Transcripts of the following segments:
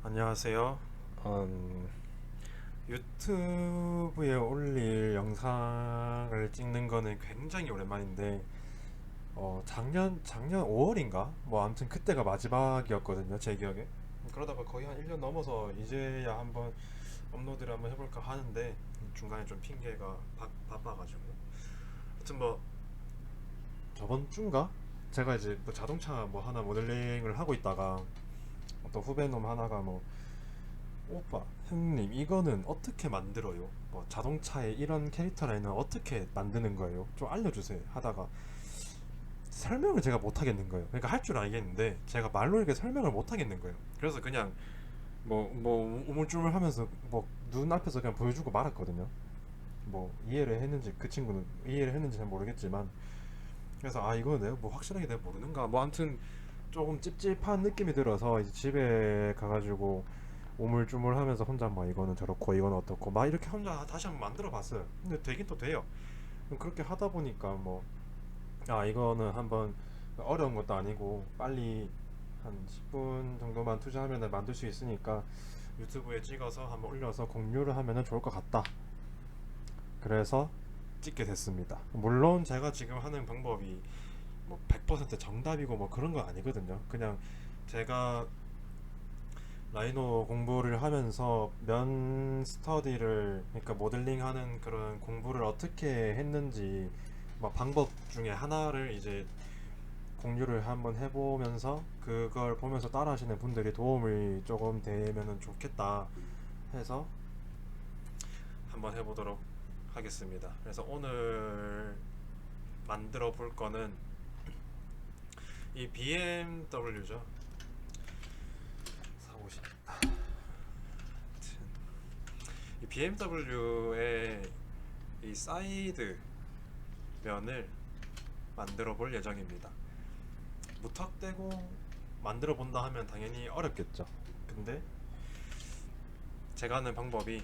안녕하세요. 음, 유튜브에 올릴 영상을 찍는 거는 굉장히 오랜만인데, 작년 5월인가? 뭐, 아무튼 그때가 마지막이었거든요, 제 기억에. 그러다가 거의 한 1년 넘어서 이제야 한번 업로드를 한번 해볼까 하는데, 중간에 좀 핑계가 바빠가지고. 하여튼 뭐, 저번 주인가? 제가 이제 뭐 자동차 뭐 하나 모델링을 하고 있다가, 어떤 후배놈 하나가 뭐, 오빠, 형님, 이거는 어떻게 만들어요? 뭐 자동차에 이런 캐릭터 라인은 어떻게 만드는 거예요? 좀 알려주세요. 하다가 설명을 제가 못 하겠는 거예요. 그러니까 할 줄 알겠는데 제가 말로 이렇게 설명을 못 하겠는 거예요. 그래서 그냥 뭐 우물쭈물하면서 뭐 눈앞에서 그냥 보여주고 말았거든요. 뭐 이해를 했는지 그 친구는 이해를 했는지 잘 모르겠지만 그래서 아 이거 내가 뭐 확실하게 내가 모르는가 뭐 아무튼 조금 찝찝한 느낌이 들어서 이제 집에 가가지고 오물쭈물하면서 혼자 막 이거는 저렇고 이거는 어떻고 막 이렇게 혼자 다시 한번 만들어 봤어요. 근데 되긴 또 돼요. 그렇게 하다 보니까 뭐 아 이거는 한번 어려운 것도 아니고 빨리 한 10분 정도만 투자하면 만들 수 있으니까 유튜브에 찍어서 한번 올려서 공유를 하면 좋을 것 같다. 그래서 찍게 됐습니다. 물론 제가 지금 하는 방법이 뭐 100% 정답이고 뭐 그런 건 아니거든요. 그냥 제가 라이노 공부를 하면서 면 스터디를 그러니까 모델링 하는 그런 공부를 어떻게 했는지 막 방법 중에 하나를 이제 공유를 한번 해보면서 그걸 보면서 따라 하시는 분들이 도움이 조금 되면 좋겠다 해서 한번 해보도록 하겠습니다. 그래서 오늘 만들어 볼 거는 이 BMW죠. 사고 싶. 이 BMW의 이 사이드 면을 만들어 볼 예정입니다. 무턱대고 만들어 본다 하면 당연히 어렵겠죠. 근데 제가 하는 방법이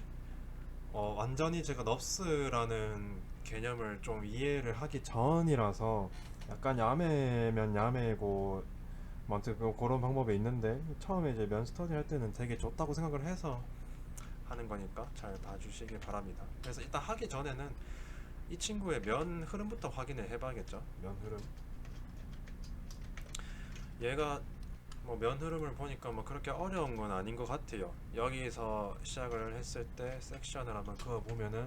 완전히 제가 넙스라는 개념을 좀 이해를 하기 전이라서 약간 야매면 야매고 뭐 아무튼 그런 방법이 있는데 처음에 이제 면 스터디 할 때는 되게 좋다고 생각을 해서 하는 거니까 잘 봐주시길 바랍니다. 그래서 일단 하기 전에는 이 친구의 면 흐름부터 확인을 해봐야겠죠. 면 흐름. 얘가 뭐 면 흐름을 보니까 뭐 그렇게 어려운 건 아닌 것 같아요. 여기서 시작을 했을 때 섹션을 한번 그어 보면은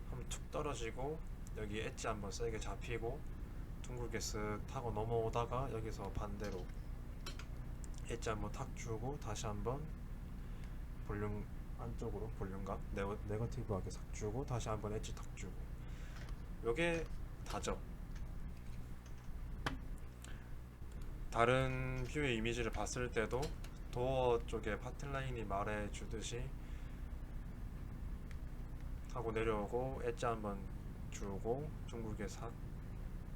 한번 툭 떨어지고 여기 엣지 한번 세게 잡히고 둥글게 쓱 타고 넘어오다가 여기서 반대로 엣지 한번 탁 주고 다시 한번 볼륨 안쪽으로 볼륨감 네거티브하게 싹 주고 다시 한번 엣지 탁 주고 요게 다죠. 다른 뷰의 이미지를 봤을 때도 도어 쪽에 파트라인이 말해주듯이 하고 내려오고 엣지 한번 주고 둥글게 싹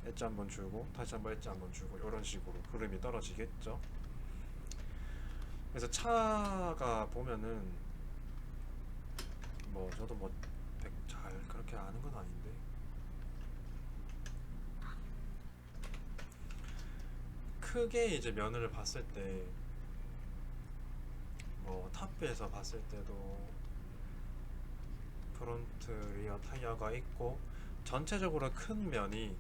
엣지 한번 주고 다시 한번 엣지 한번 주고 이런 식으로 흐름이 떨어지겠죠. 그래서 차가 보면은 뭐 저도 뭐 잘 그렇게 아는 건 아닌데 크게 이제 면을 봤을 때 뭐 탑에서 봤을 때도 프론트 리어 타이어가 있고 전체적으로 큰 면이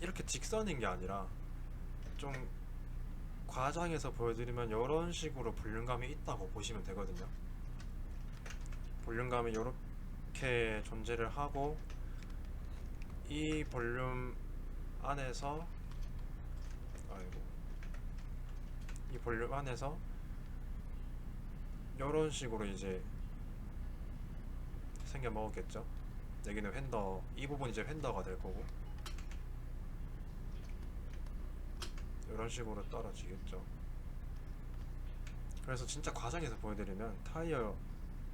이렇게 직선인 게 아니라 좀 과장해서 보여드리면 이런 식으로 볼륨감이 있다고 보시면 되거든요. 볼륨감이 이렇게 존재를 하고 이 볼륨 안에서 아이고 이 볼륨 안에서 이런 식으로 이제 생겨 먹었겠죠. 여기는 휀더 이 부분 이제 휀더가 될 거고 이런 식으로 떨어지겠죠. 그래서 진짜 과장해서 보여드리면 타이어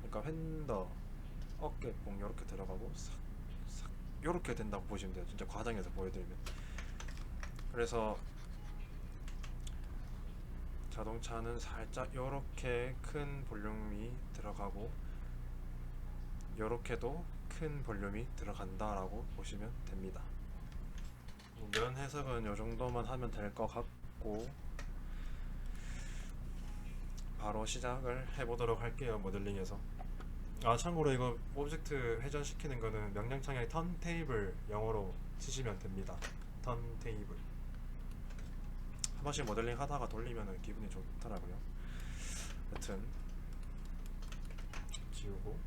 그러니까 휀더 어깨뽕 이렇게 들어가고 싹 싹 이렇게 된다고 보시면 돼요. 진짜 과장해서 보여드리면. 그래서 자동차는 살짝 이렇게 큰 볼륨이 들어가고 이렇게도 큰 볼륨이 들어간다라고 보시면 됩니다. 면 해석은 이 정도만 하면 될 것 같고 바로 시작을 해보도록 할게요. 모델링에서. 아, 참고로 이거 오브젝트 회전시키는 거는 명령창에 턴테이블 영어로 치시면 됩니다. 턴테이블. 한 번씩 모델링 하다가 돌리면 기분이 좋더라고요. 여튼 지우고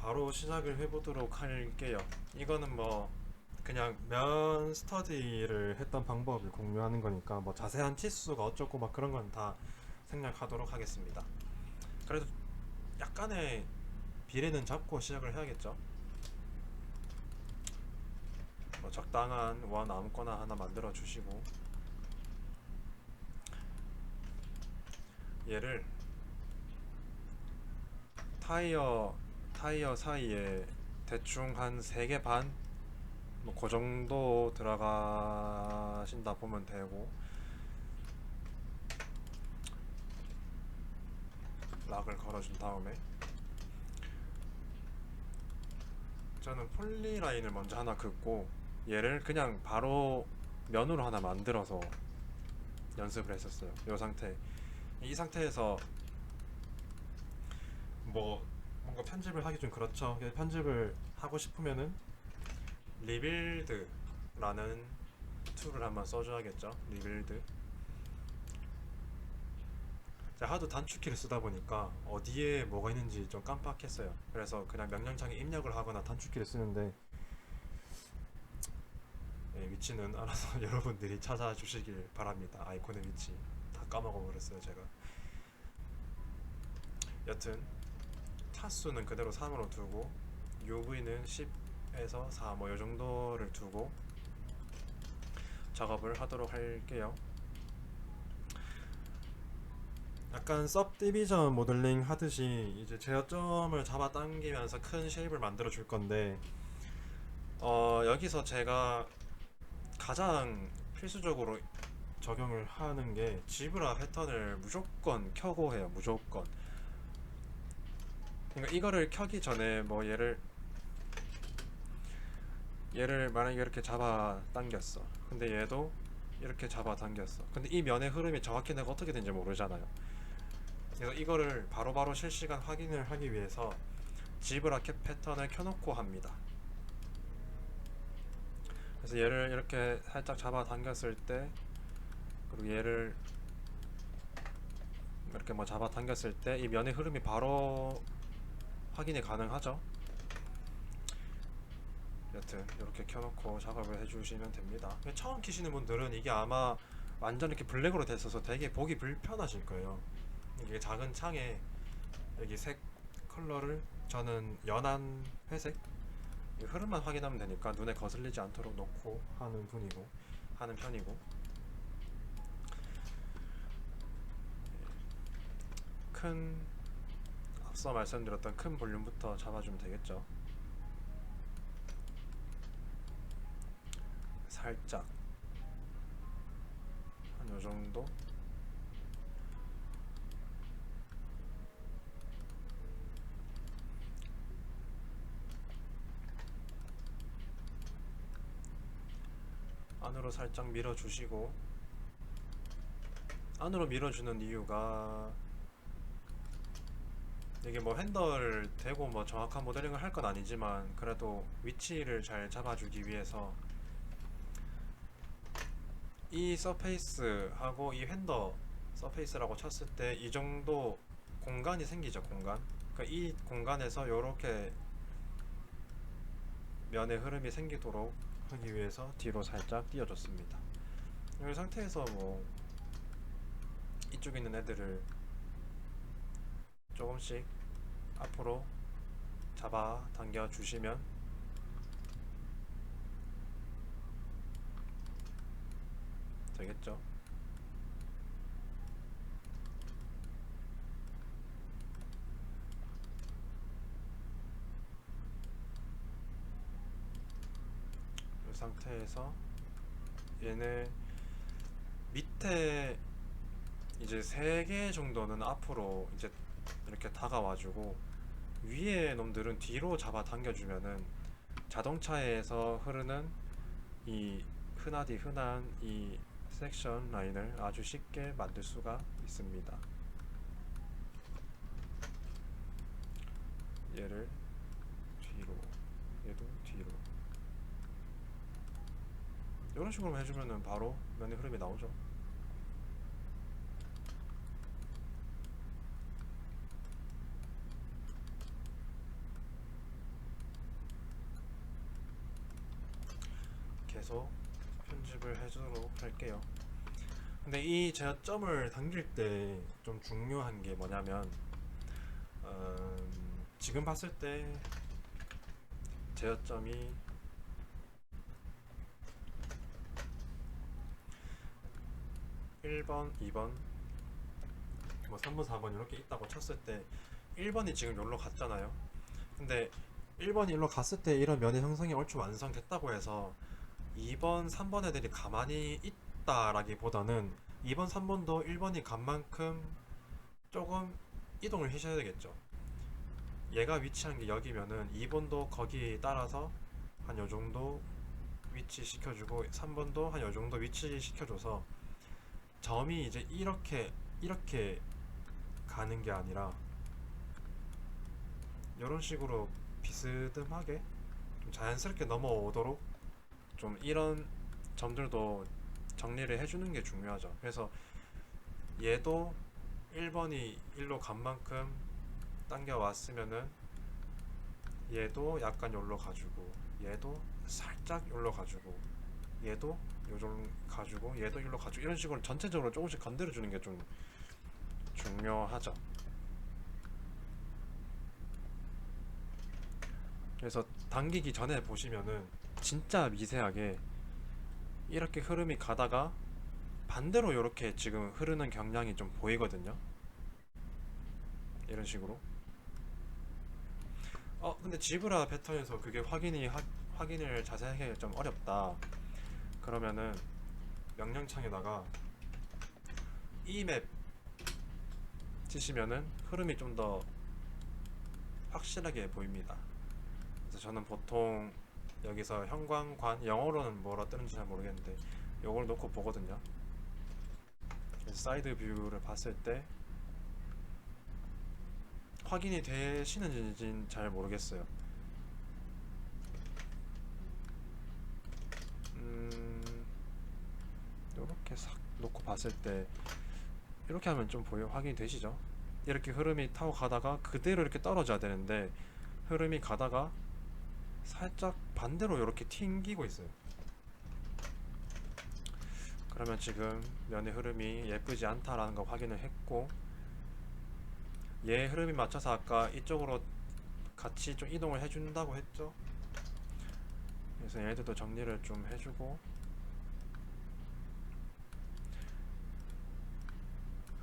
바로 시작을 해보도록 할게요. 이거는 뭐 그냥 면 스터디를 했던 방법을 공유하는 거니까 뭐 자세한 치수가 어쩌고 막 그런 건 다 생략하도록 하겠습니다. 그래도 약간의 비례는 잡고 시작을 해야겠죠. 뭐 적당한 원 아무거나 하나 만들어 주시고, 얘를 타이어 사이에 대충 한 3개 반, 뭐 그 정도 들어가신다 보면 되고, 락을 걸어준 다음에 저는 폴리라인을 먼저 하나 긋고 얘를 그냥 바로 면으로 하나 만들어서 연습을 했었어요. 이 상태에서 뭐 뭔가 편집을 하기 좀 그렇죠. 편집을 하고 싶으면은 리빌드라는 툴을 한번 써줘야겠죠. 리빌드. 제가 하도 단축키를 쓰다 보니까 어디에 뭐가 있는지 좀 깜빡했어요. 그래서 그냥 명령창에 입력을 하거나 단축키를 쓰는데, 위치는 알아서 여러분들이 찾아주시길 바랍니다. 아이콘의 위치 다 까먹어버렸어요 제가. 여튼 타수는 그대로 3으로 두고 UV는 10에서 4 뭐 요정도를 두고 작업을 하도록 할게요. 약간 सब디비전 모델링 하듯이 이제 제어점을 잡아당기면서 큰 쉐입을 만들어 줄 건데, 여기서 제가 가장 필수적으로 적용을 하는 게 지브라 패턴을 무조건 켜고 해요. 무조건. 그러니까 이거를 켜기 전에 뭐 얘를 만약에 이렇게 잡아 당겼어. 근데 얘도 이렇게 잡아 당겼어. 근데 이 면의 흐름이 정확히 내가 어떻게 되는지 모르잖아요. 그래서 이거를 바로바로 실시간 확인을 하기 위해서 지브라켓 패턴을 켜놓고 합니다. 그래서 얘를 이렇게 살짝 잡아 당겼을 때, 그리고 얘를 이렇게 뭐 잡아 당겼을 때 이 면의 흐름이 바로 확인이 가능하죠. 여튼 이렇게 켜놓고 작업을 해주시면 됩니다. 처음 키시는 분들은 이게 아마 완전 이렇게 블랙으로 됐어서 되게 보기 불편하실 거예요. 이게 작은 창에 여기 색 컬러를 저는 연한 회색, 흐름만 확인하면 되니까 눈에 거슬리지 않도록 놓고 하는 편이고, 앞서 말씀드렸던 큰 볼륨부터 잡아주면 되겠죠. 살짝 한 요정도. 안으로 살짝 밀어주시고, 안으로 밀어주는 이유가 이게 뭐 핸들 대고 뭐 정확한 모델링을 할 건 아니지만 그래도 위치를 잘 잡아주기 위해서 이 서페이스하고 이 핸더 서페이스라고 쳤을 때 이 정도 공간이 생기죠. 그러니까 이 공간에서 이렇게 면의 흐름이 생기도록 하기 위해서 뒤로 살짝 띄워줬습니다. 이 상태에서 뭐 이쪽에 있는 애들을 조금씩 앞으로 잡아 당겨 주시면 되겠죠. 이 상태에서 얘네 밑에 이제 3개 정도는 앞으로 이제 이렇게 다가와주고, 위에 놈들은 뒤로 잡아 당겨주면은 자동차에서 흐르는 이 흔하디 흔한 이 섹션 라인을 아주 쉽게 만들 수가 있습니다. 얘를 뒤로, 얘도 뒤로 이런 식으로 해주면은 바로 면의 흐름이 나오죠. 계속 편집을 해주도록 할게요. 근데 이 제가 점을 당길 때 좀 중요한 게 뭐냐면 지금 봤을 때 제어점이 1번, 2번, 뭐 3번, 4번 이렇게 있다고 쳤을 때 1번이 지금 여기로 갔잖아요. 근데 1번이 일로 갔을 때 이런 면의 형성이 얼추 완성됐다고 해서 2번, 3번 애들이 가만히 있다라기보다는 2번, 3번도 1번이 간 만큼 조금 이동을 하셔야 되겠죠. 얘가 위치한 게 여기면은 2번도 거기 따라서 한 요 정도 위치 시켜주고 3번도 한 요 정도 위치 시켜줘서 점이 이제 이렇게 가는 게 아니라 이런 식으로 비스듬하게 좀 자연스럽게 넘어오도록 좀 이런 점들도 정리를 해주는 게 중요하죠. 그래서 얘도 1번이 1로 간 만큼 당겨왔으면은 얘도 약간 여기로 가지고 얘도 살짝 여기로 가지고 얘도 요정 가지고 얘도 일로 가지고 이런 식으로 전체적으로 조금씩 건드려 주는 게 좀 중요하죠. 그래서 당기기 전에 보시면은 진짜 미세하게 이렇게 흐름이 가다가 반대로 이렇게 지금 흐르는 경향이 좀 보이거든요. 이런 식으로. 근데 지브라 패턴에서 그게 확인을 자세하게 하기 좀 어렵다. 그러면은 명령창에다가 이맵 치시면은 흐름이 좀 더 확실하게 보입니다. 그래서 저는 보통 여기서 형광관, 영어로는 뭐라 뜨는지 잘 모르겠는데 이걸 놓고 보거든요. 그래서 사이드 뷰를 봤을 때 확인이 되시는지는 잘 모르겠어요. 이렇게 싹 놓고 봤을 때 이렇게 하면 좀 확인이 되시죠? 이렇게 흐름이 타고 가다가 그대로 이렇게 떨어져야 되는데 흐름이 가다가 살짝 반대로 이렇게 튕기고 있어요. 그러면 지금 면의 흐름이 예쁘지 않다라는 거 확인을 했고, 얘 흐름이 맞춰서 아까 이쪽으로 같이 좀 이동을 해준다고 했죠. 그래서 얘들도 정리를 좀 해주고,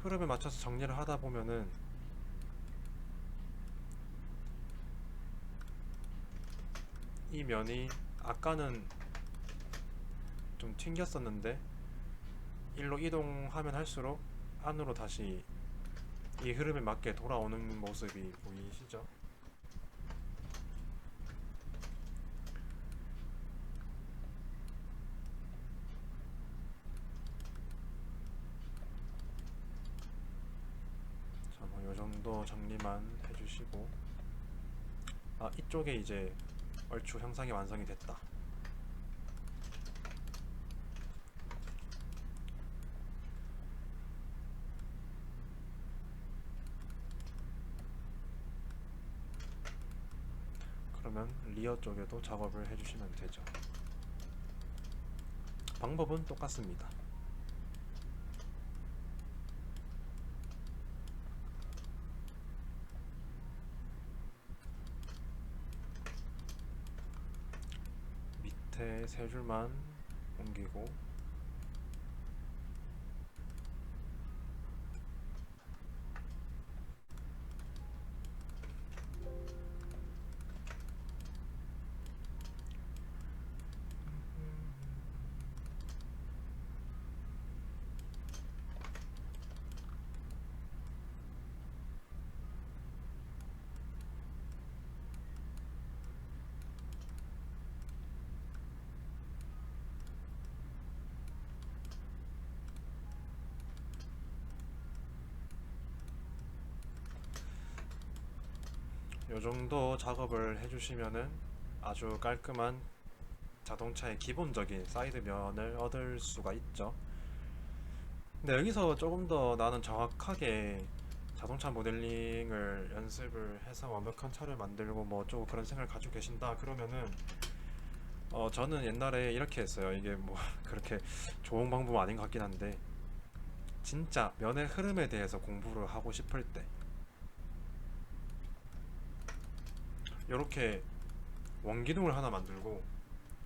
흐름에 맞춰서 정리를 하다 보면은 이 면이 아까는 좀 튕겼었는데 일로 이동하면 할수록 안으로 다시 이 흐름에 맞게 돌아오는 모습이 보이시죠? 자, 뭐 요정도 정리만 해주시고, 이쪽에 이제 얼추 형상이 완성이 됐다. 그러면 리어 쪽에도 작업을 해주시면 되죠. 방법은 똑같습니다. 밑에 세 줄만 옮기고, 요 정도 작업을 해주시면은 아주 깔끔한 자동차의 기본적인 사이드면을 얻을 수가 있죠. 근데 여기서 조금 더 나는 정확하게 자동차 모델링을 연습을 해서 완벽한 차를 만들고 뭐 어쩌고 그런 생각을 가지고 계신다 그러면은 저는 옛날에 이렇게 했어요. 이게 뭐 그렇게 좋은 방법 아닌 것 같긴 한데, 진짜 면의 흐름에 대해서 공부를 하고 싶을 때 이렇게 원기둥을 하나 만들고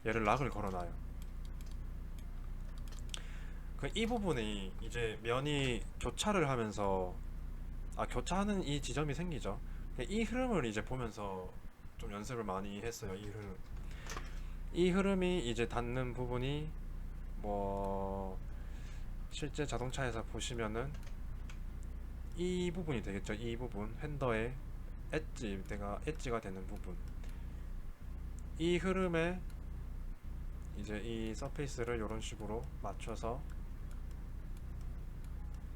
얘를 락을 걸어놔요. 이 부분이 이제 면이 교차를 하면서 교차하는 이 지점이 생기죠. 이 흐름을 이제 보면서 좀 연습을 많이 했어요. 이 흐름이 이제 닿는 부분이 뭐 실제 자동차에서 보시면은 이 부분이 되겠죠. 이 부분 핸더의 엣지가 되는 부분, 이 흐름에 이제 이 서페이스를 이런 식으로 맞춰서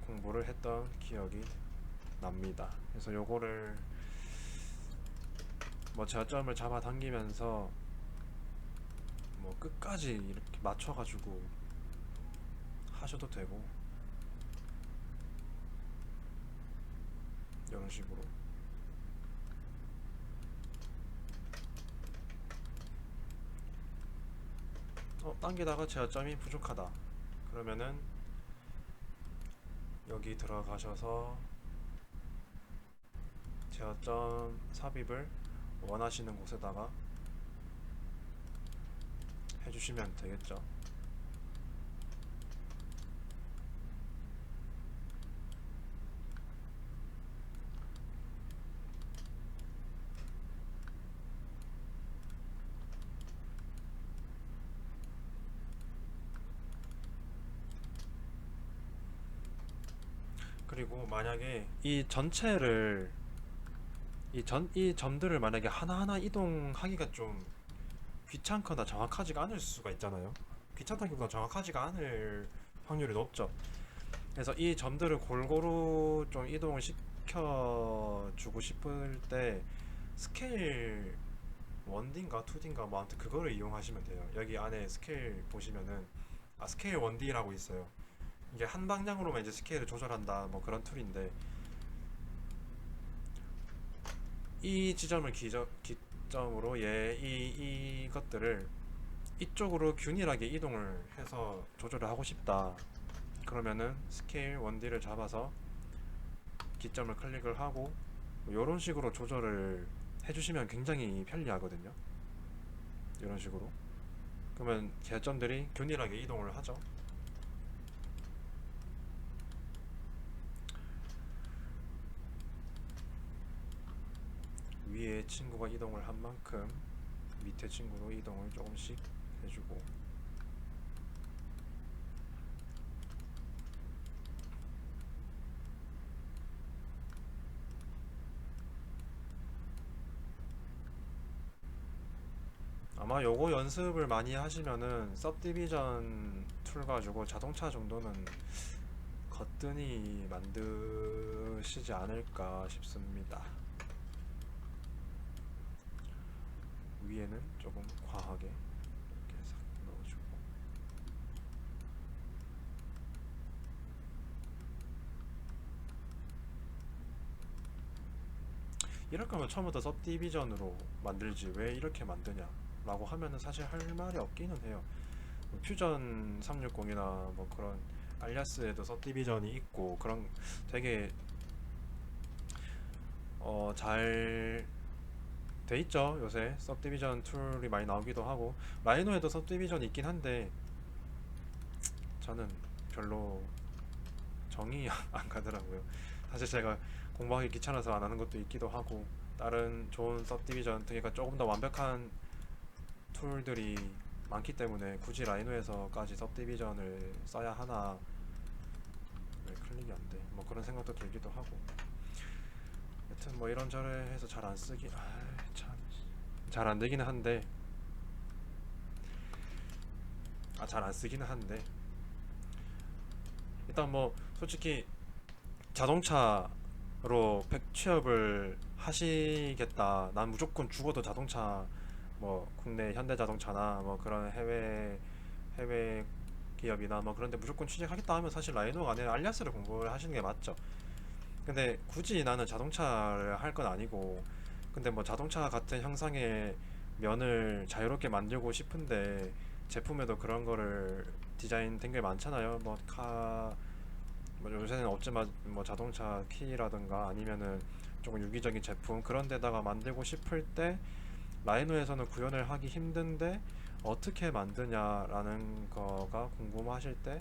공부를 했던 기억이 납니다. 그래서 요거를 뭐 저점을 잡아당기면서 뭐 끝까지 이렇게 맞춰가지고 하셔도 되고, 이런 식으로 당기다가 제어점이 부족하다 그러면은 여기 들어가셔서 제어점 삽입을 원하시는 곳에다가 해주시면 되겠죠. 그리고 만약에 이 전체를 이 점들을 만약에 하나하나 이동하기가 좀 귀찮거나 정확하지가 않을 수가 있잖아요. 귀찮다기보다 정확하지가 않을 확률이 높죠. 그래서 이 점들을 골고루 좀 이동을 시켜주고 싶을 때 스케일 1D인가 2D인가 뭐 아무튼 그거를 이용하시면 돼요. 여기 안에 스케일 보시면은 스케일 1D라고 있어요. 이게 한 방향으로만 이제 스케일을 조절한다 뭐 그런 툴인데, 이 지점을 기점으로 이것들을 이쪽으로 균일하게 이동을 해서 조절을 하고 싶다 그러면은 스케일 1D를 잡아서 기점을 클릭을 하고 이런 식으로 조절을 해주시면 굉장히 편리하거든요. 이런 식으로 그러면 개점들이 균일하게 이동을 하죠. 위에 친구가 이동을 한 만큼 밑에 친구도 이동을 조금씩 해주고, 아마 요거 연습을 많이 하시면은 서브디비전 툴 가지고 자동차 정도는 거뜬히 만드시지 않을까 싶습니다. 위에는 조금 과하게 이렇게 싹 넣어주고, 이럴 거면 처음부터 서브디비전으로 만들지 왜 이렇게 만드냐 라고 하면은 사실 할 말이 없기는 해요. 뭐 퓨전 360이나 뭐 그런 알리아스에도 서브디비전이 있고 그런 되게 잘 돼 있죠. 요새 서브디비전 툴이 많이 나오기도 하고, 라이노에도 서브디비전이 있긴 한데 저는 별로 정이 안 가더라고요. 사실 제가 공부하기 귀찮아서 안 하는 것도 있기도 하고, 다른 좋은 서브디비전, 그러니까 조금 더 완벽한 툴들이 많기 때문에 굳이 라이노에서까지 서브디비전을 써야 하나, 왜 클릭이 안 돼? 뭐 그런 생각도 들기도 하고. 여튼 뭐 이런저런 해서 잘 안 쓰기, 참 잘 안 되기는 한데, 잘 안 쓰기는 한데, 일단 뭐 솔직히 자동차 취업을 하시겠다. 난 무조건 죽어도 자동차 뭐 국내 현대자동차나 뭐 그런 해외 기업이나 뭐 그런데 무조건 취직하겠다 하면 사실 라이노가 아니라 알리아스를 공부를 하시는 게 맞죠. 근데 굳이 나는 자동차를 할 건 아니고 근데 뭐 자동차 같은 형상의 면을 자유롭게 만들고 싶은데 제품에도 그런 거를 디자인 된 게 많잖아요. 뭐 요새는 없지만 뭐 자동차 키라든가 아니면은 조금 유기적인 제품 그런 데다가 만들고 싶을 때 라이노에서는 구현을 하기 힘든데 어떻게 만드냐라는 거가 궁금하실 때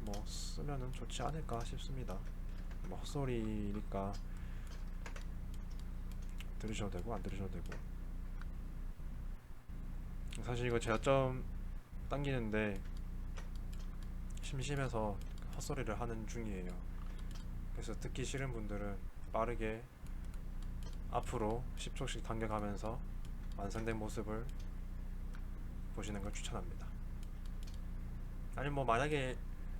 뭐 쓰면은 좋지 않을까 싶습니다. 뭐 헛소리니까 들으셔도 되고 안 들으셔도 되고. 사실 이거 제가점 당기는데 심심해서 헛소리를 하는 중이에요. 그래서 듣기 싫은 분들은 빠르게 앞으로 10초씩 당겨가면서 완성된 모습을 보시는 걸 추천합니다. 아니 뭐 만약에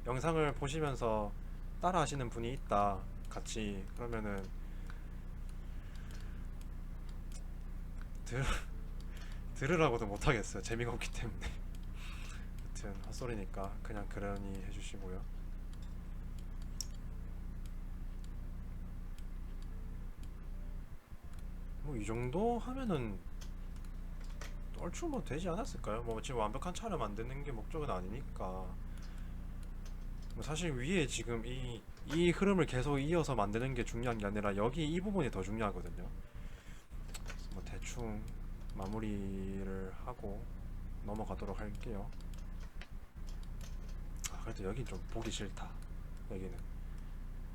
영상을 보시면서 따라 하시는 분이 있다 같이 그러면은 들, 들으라고도 못하겠어요. 재미가 없기 때문에. 아무튼 헛소리니까 그냥 그러니 해주시고요. 뭐 이 정도 하면은 얼추 뭐 되지 않았을까요? 뭐 지금 완벽한 차를 만드는 게 목적은 아니니까. 뭐 사실 위에 지금 이 흐름을 계속 이어서 만드는 게 중요한 게 아니라 여기 이 부분이 더 중요하거든요. 뭐 대충 마무리를 하고 넘어가도록 할게요. 아, 그래도 여긴 좀 보기 싫다. 여기는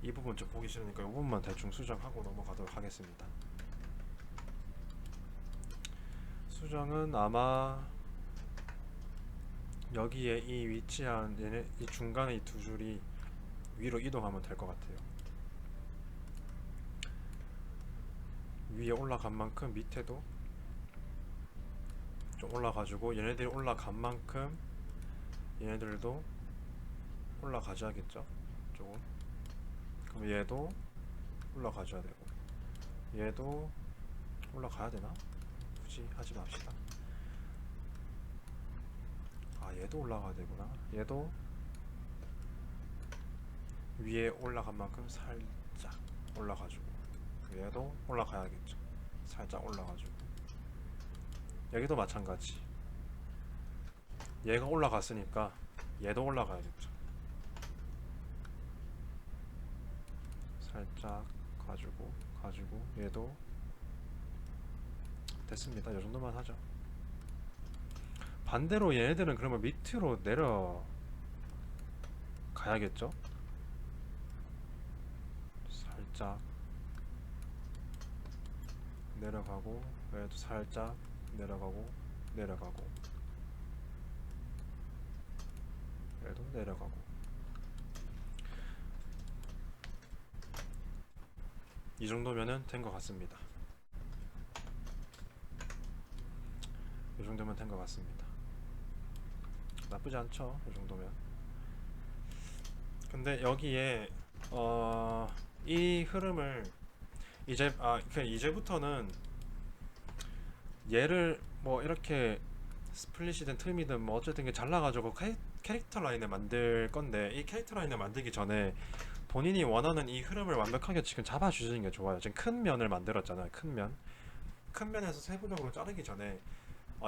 이 부분 좀 보기 싫으니까 이 부분만 대충 수정하고 넘어가도록 하겠습니다. 수정은 아마 여기에 이 위치한 이 중간에 이 두 줄이 위로 이동하면 될 것 같아요. 위에 올라간 만큼 밑에도 좀 올라가지고 얘네들이 올라간 만큼 얘네들도 올라가줘야겠죠. 조금. 그럼 얘도 올라가줘야 되고 얘도 올라가야 되나? 굳이 하지 맙시다. 아 얘도 올라가야 되구나. 얘도 위에 올라간 만큼 살짝 올라가지고 얘도 올라가야겠죠. 살짝 올라가지고 여기도 마찬가지. 얘가 올라갔으니까 얘도 올라가야겠죠. 살짝 가지고 얘도 됐습니다. 이 정도만 하죠. 반대로 얘네들은 그러면 밑으로 내려가야겠죠. 살짝 내려가고 얘도 살짝 내려가고 얘도 내려가고 이 정도면은 된 것 같습니다. 이 정도면 된 것 같습니다. 나쁘지 않죠? 이 정도면. 근데 여기에 이 흐름을 이제부터는 얘를 뭐 이렇게 스플릿이든 트림이든 뭐 어쨌든 게 잘라가지고 캐릭터 라인을 만들 건데 이 캐릭터 라인을 만들기 전에 본인이 원하는 이 흐름을 완벽하게 지금 잡아주시는 게 좋아요. 지금 큰 면을 만들었잖아요. 큰 면에서 세부적으로 자르기 전에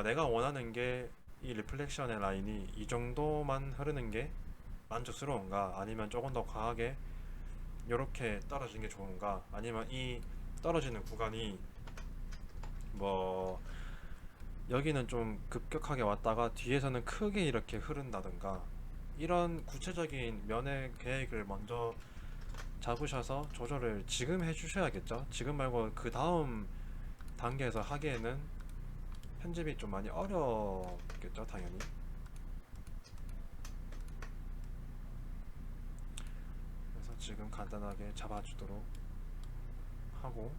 내가 원하는 게 이 리플렉션의 라인이 이 정도만 흐르는 게 만족스러운가 아니면 조금 더 과하게 이렇게 떨어지는 게 좋은가 아니면 이 떨어지는 구간이 뭐 여기는 좀 급격하게 왔다가 뒤에서는 크게 이렇게 흐른다든가 이런 구체적인 면의 계획을 먼저 잡으셔서 조절을 지금 해주셔야겠죠. 지금 말고 그 다음 단계에서 하기에는 편집이 좀 많이 어렵겠죠, 당연히. 그래서 지금 간단하게 잡아주도록 하고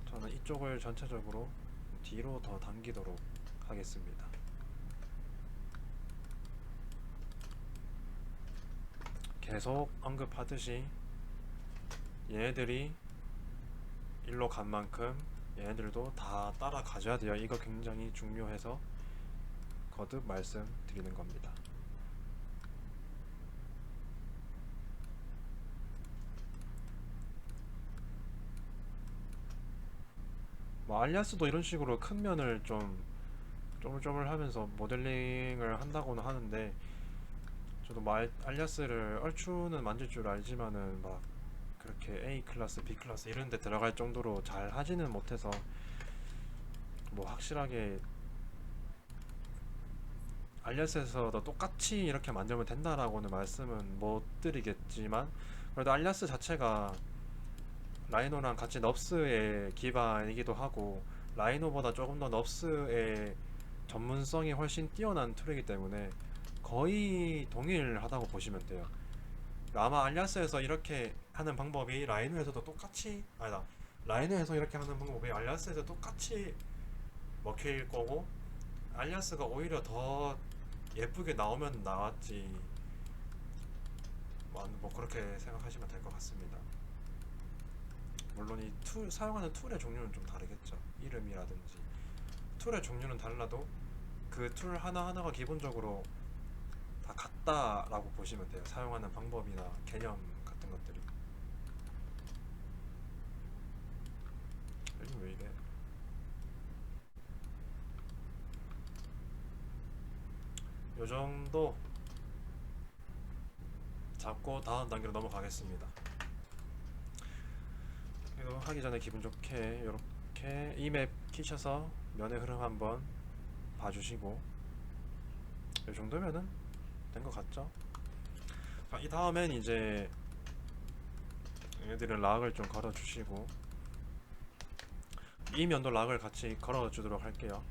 저는 이쪽을 전체적으로 뒤로 더 당기도록 하겠습니다. 계속 언급하듯이 얘네들이 일로 간 만큼 얘네들도 다 따라가줘야 돼요. 이거 굉장히 중요해서 거듭 말씀드리는 겁니다. 뭐 알리아스도 이런 식으로 큰 면을 좀 쪼물쪼물하면서 모델링을 한다고는 하는데, 저도 알리아스를 얼추는 만질 줄 알지만은 막 그렇게 A 클래스, B 클래스 이런 데 들어갈 정도로 잘 하지는 못해서 뭐 확실하게 알리아스에서도 똑같이 이렇게 만들면 된다라고는 말씀은 못 드리겠지만, 그래도 알리아스 자체가 라이노랑 같이 넙스의 기반이기도 하고 라이노보다 조금 더 넙스의 전문성이 훨씬 뛰어난 툴이기 때문에 거의 동일하다고 보시면 돼요. 아마 알리아스에서 이렇게 하는 방법이 라이노에서도 똑같이, 아니다, 라이노에서 이렇게 하는 방법이 알리아스에서 똑같이 먹힐 거고, 알리아스가 오히려 더 예쁘게 나오면 나왔지, 뭐 그렇게 생각하시면 될 것 같습니다. 물론 이 사용하는 툴의 종류는 좀 다르겠죠. 이름이라든지 툴의 종류는 달라도 그 툴 하나하나가 기본적으로 다 같다라고 보시면 돼요. 사용하는 방법이나 개념 같은 것들이. 요즘 왜 이래? 요 정도 잡고 다음 단계로 넘어가겠습니다. 이거 하기 전에 기분 좋게 이렇게 이 맵 키셔서 면의 흐름 한번 봐주시고, 이 정도면은 된 것 같죠? 이 다음엔 이제 얘들은 락을 좀 걸어주시고, 이 면도 락을 같이 걸어주도록 할게요.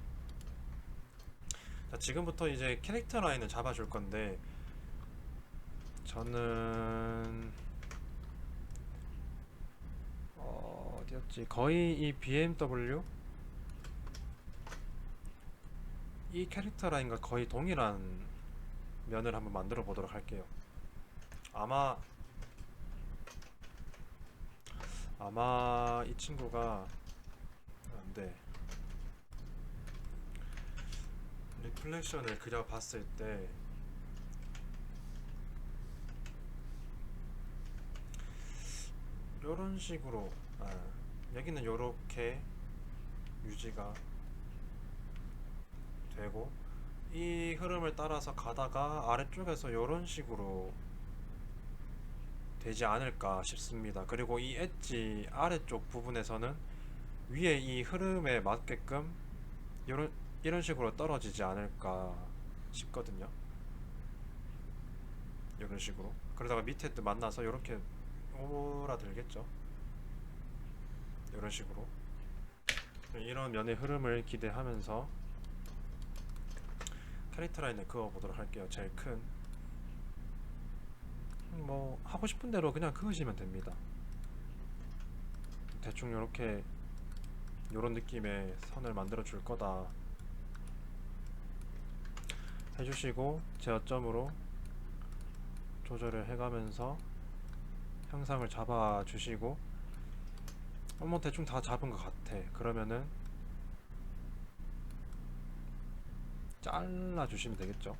자, 지금부터 이제 캐릭터 라인을 잡아줄 건데, 저는 어디였지? 거의 이 BMW 이 캐릭터 라인과 거의 동일한 면을 한번 만들어 보도록 할게요. 아마 이 친구가 네, 리플렉션을 그려봤을 때 요런 식으로, 여기는 요렇게 유지가 되고, 이 흐름을 따라서 가다가 아래쪽에서 요런 식으로 되지 않을까 싶습니다. 그리고 이 엣지 아래쪽 부분에서는 위에 이 흐름에 맞게끔 이런 식으로 떨어지지 않을까 싶거든요. 이런 식으로. 그러다가 밑에도 만나서 이렇게 오라들겠죠. 이런 식으로. 이런 면의 흐름을 기대하면서 캐릭터 라인을 그어보도록 할게요. 제일 큰. 뭐 하고 싶은 대로 그냥 그으시면 됩니다. 대충 이렇게 이런 느낌의 선을 만들어 줄 거다 해주시고, 제어점으로 조절을 해가면서 형상을 잡아 주시고, 뭐 대충 다 잡은 것 같아. 그러면은 잘라 주시면 되겠죠.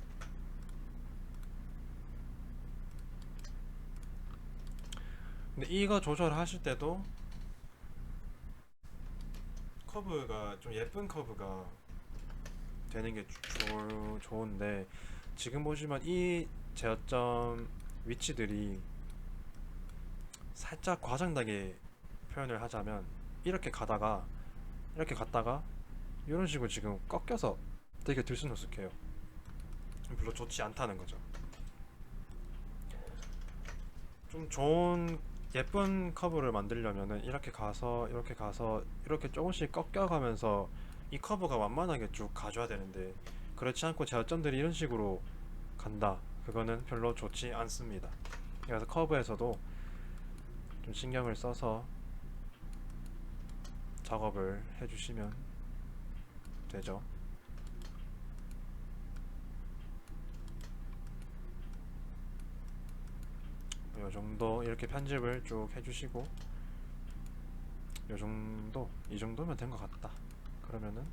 근데 이거 조절하실 때도 커브가 좀 예쁜 커브가 되는 게 좋은데, 지금 보시면 이 제어점 위치들이 살짝 과장되게 표현을 하자면 이렇게 가다가 이렇게 갔다가 이런 식으로 지금 꺾여서 되게 들쑥날쑥해요. 별로 좋지 않다는 거죠. 좀 좋은 예쁜 커브를 만들려면은 이렇게 가서 이렇게 가서 이렇게 조금씩 꺾여가면서 이 커브가 완만하게 쭉 가줘야 되는데, 그렇지 않고 제어점들이 이런 식으로 간다. 그거는 별로 좋지 않습니다. 그래서 커브에서도 좀 신경을 써서 작업을 해주시면 되죠. 요 정도 이렇게 편집을 쭉 해주시고, 요 정도, 이 정도면 된 것 같다. 그러면은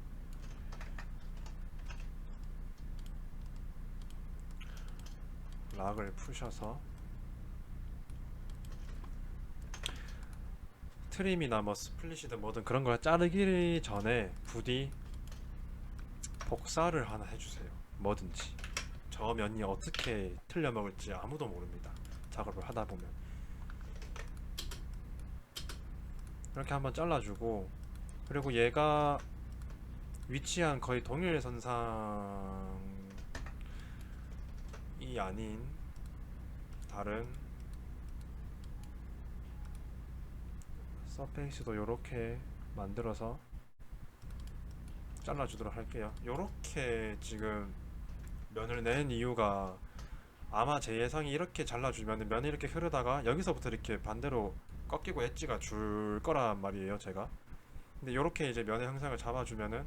락을 푸셔서 트림이나 뭐 스플릿이든 뭐든 그런 걸 자르기 전에 부디 복사를 하나 해주세요. 뭐든지. 저 면이 어떻게 틀려 먹을지 아무도 모릅니다. 작업을 하다 보면. 이렇게 한번 잘라주고, 그리고 얘가 위치한 거의 동일선상이 아닌 다른 서페이스도 요렇게 만들어서 잘라주도록 할게요. 요렇게 지금 면을 낸 이유가, 아마 제 예상이 이렇게 잘라주면 면이 이렇게 흐르다가 여기서부터 이렇게 반대로 꺾이고 엣지가 줄 거란 말이에요, 제가. 근데 요렇게 이제 면의 형상을 잡아주면은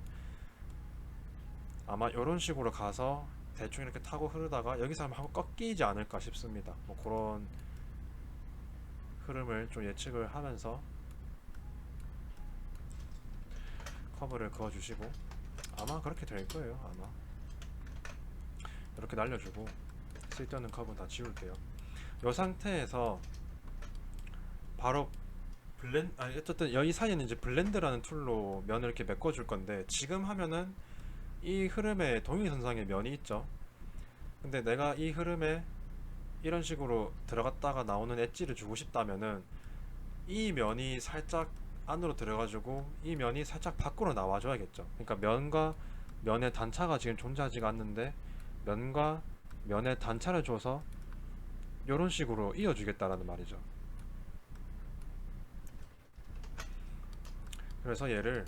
아마 요런 식으로 가서 대충 이렇게 타고 흐르다가 여기서 한번 하고 꺾이지 않을까 싶습니다. 뭐 그런 흐름을 좀 예측을 하면서 커브를 그어주시고, 아마 그렇게 될 거예요. 아마 이렇게 날려주고, 쓸데없는 커브는 다 지울게요. 이 상태에서 바로 아니 어쨌든 여기 사이에는 이제 블렌드라는 툴로 면을 이렇게 메꿔줄 건데, 지금 하면은 이 흐름에 동일선상에 면이 있죠. 근데 내가 이 흐름에 이런 식으로 들어갔다가 나오는 엣지를 주고 싶다면은 이 면이 살짝 안으로 들어가지고 이 면이 살짝 밖으로 나와줘야겠죠. 그러니까 면과 면의 단차가 지금 존재하지가 않는데, 면과 면의 단차를 줘서 이런 식으로 이어주겠다라는 말이죠. 그래서 얘를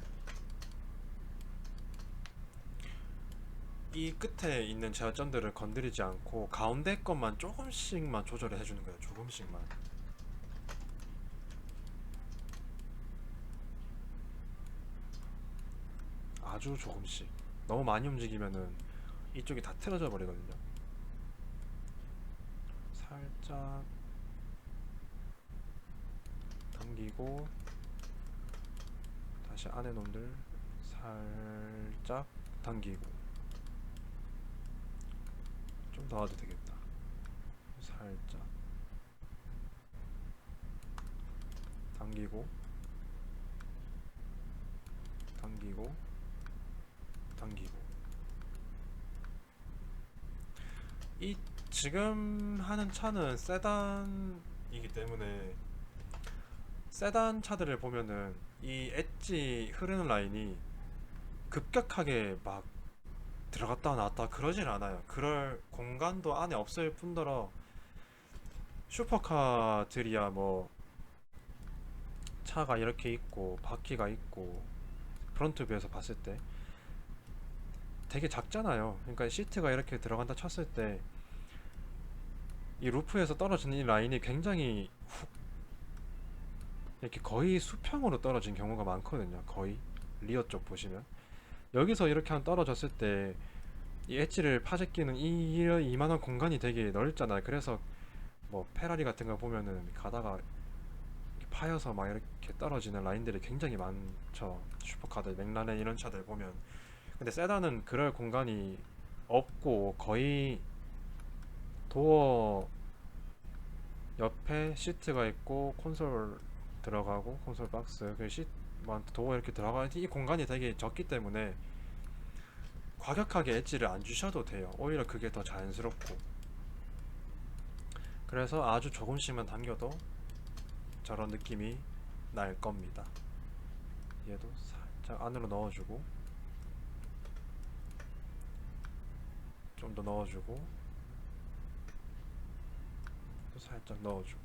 이 끝에 있는 제어점들을 건드리지 않고 가운데 것만 조금씩만 조절을 해주는 거예요. 조금씩만. 아주 조금씩. 너무 많이 움직이면은 이쪽이 다 틀어져 버리거든요. 살짝 당기고, 다시 안에 놈들 살짝 당기고. 좀 더 와도 되겠다. 살짝 당기고, 당기고, 당기고. 이 지금 하는 차는 세단이기 때문에, 세단 차들을 보면은 이 엣지 흐르는 라인이 급격하게 막 들어갔다 나왔다 그러진 않아요. 그럴 공간도 안에 없을 뿐더러, 슈퍼카들이야 뭐 차가 이렇게 있고 바퀴가 있고 프론트 뷰에서 봤을 때 되게 작잖아요. 그러니까 시트가 이렇게 들어간다 쳤을 때 이 루프에서 떨어지는 이 라인이 굉장히 이렇게 거의 수평으로 떨어진 경우가 많거든요. 거의 리어 쪽 보시면 여기서 이렇게 한 떨어졌을 때 이 엣지를 파제끼는 이만한 공간이 되게 넓잖아요. 그래서 뭐 페라리 같은 거 보면은 가다가 이렇게 파여서 막 이렇게 떨어지는 라인들이 굉장히 많죠. 슈퍼카들, 맥라렌 이런 차들 보면. 근데 세단은 그럴 공간이 없고, 거의 도어 옆에 시트가 있고 콘솔 들어가고, 콘솔 박스 그 도어 이렇게 들어가는 이 공간이 되게 적기 때문에 과격하게 엣지를 안 주셔도 돼요. 오히려 그게 더 자연스럽고. 그래서 아주 조금씩만 당겨도 저런 느낌이 날 겁니다. 얘도 살짝 안으로 넣어주고, 좀 더 넣어주고, 또 살짝 넣어주고.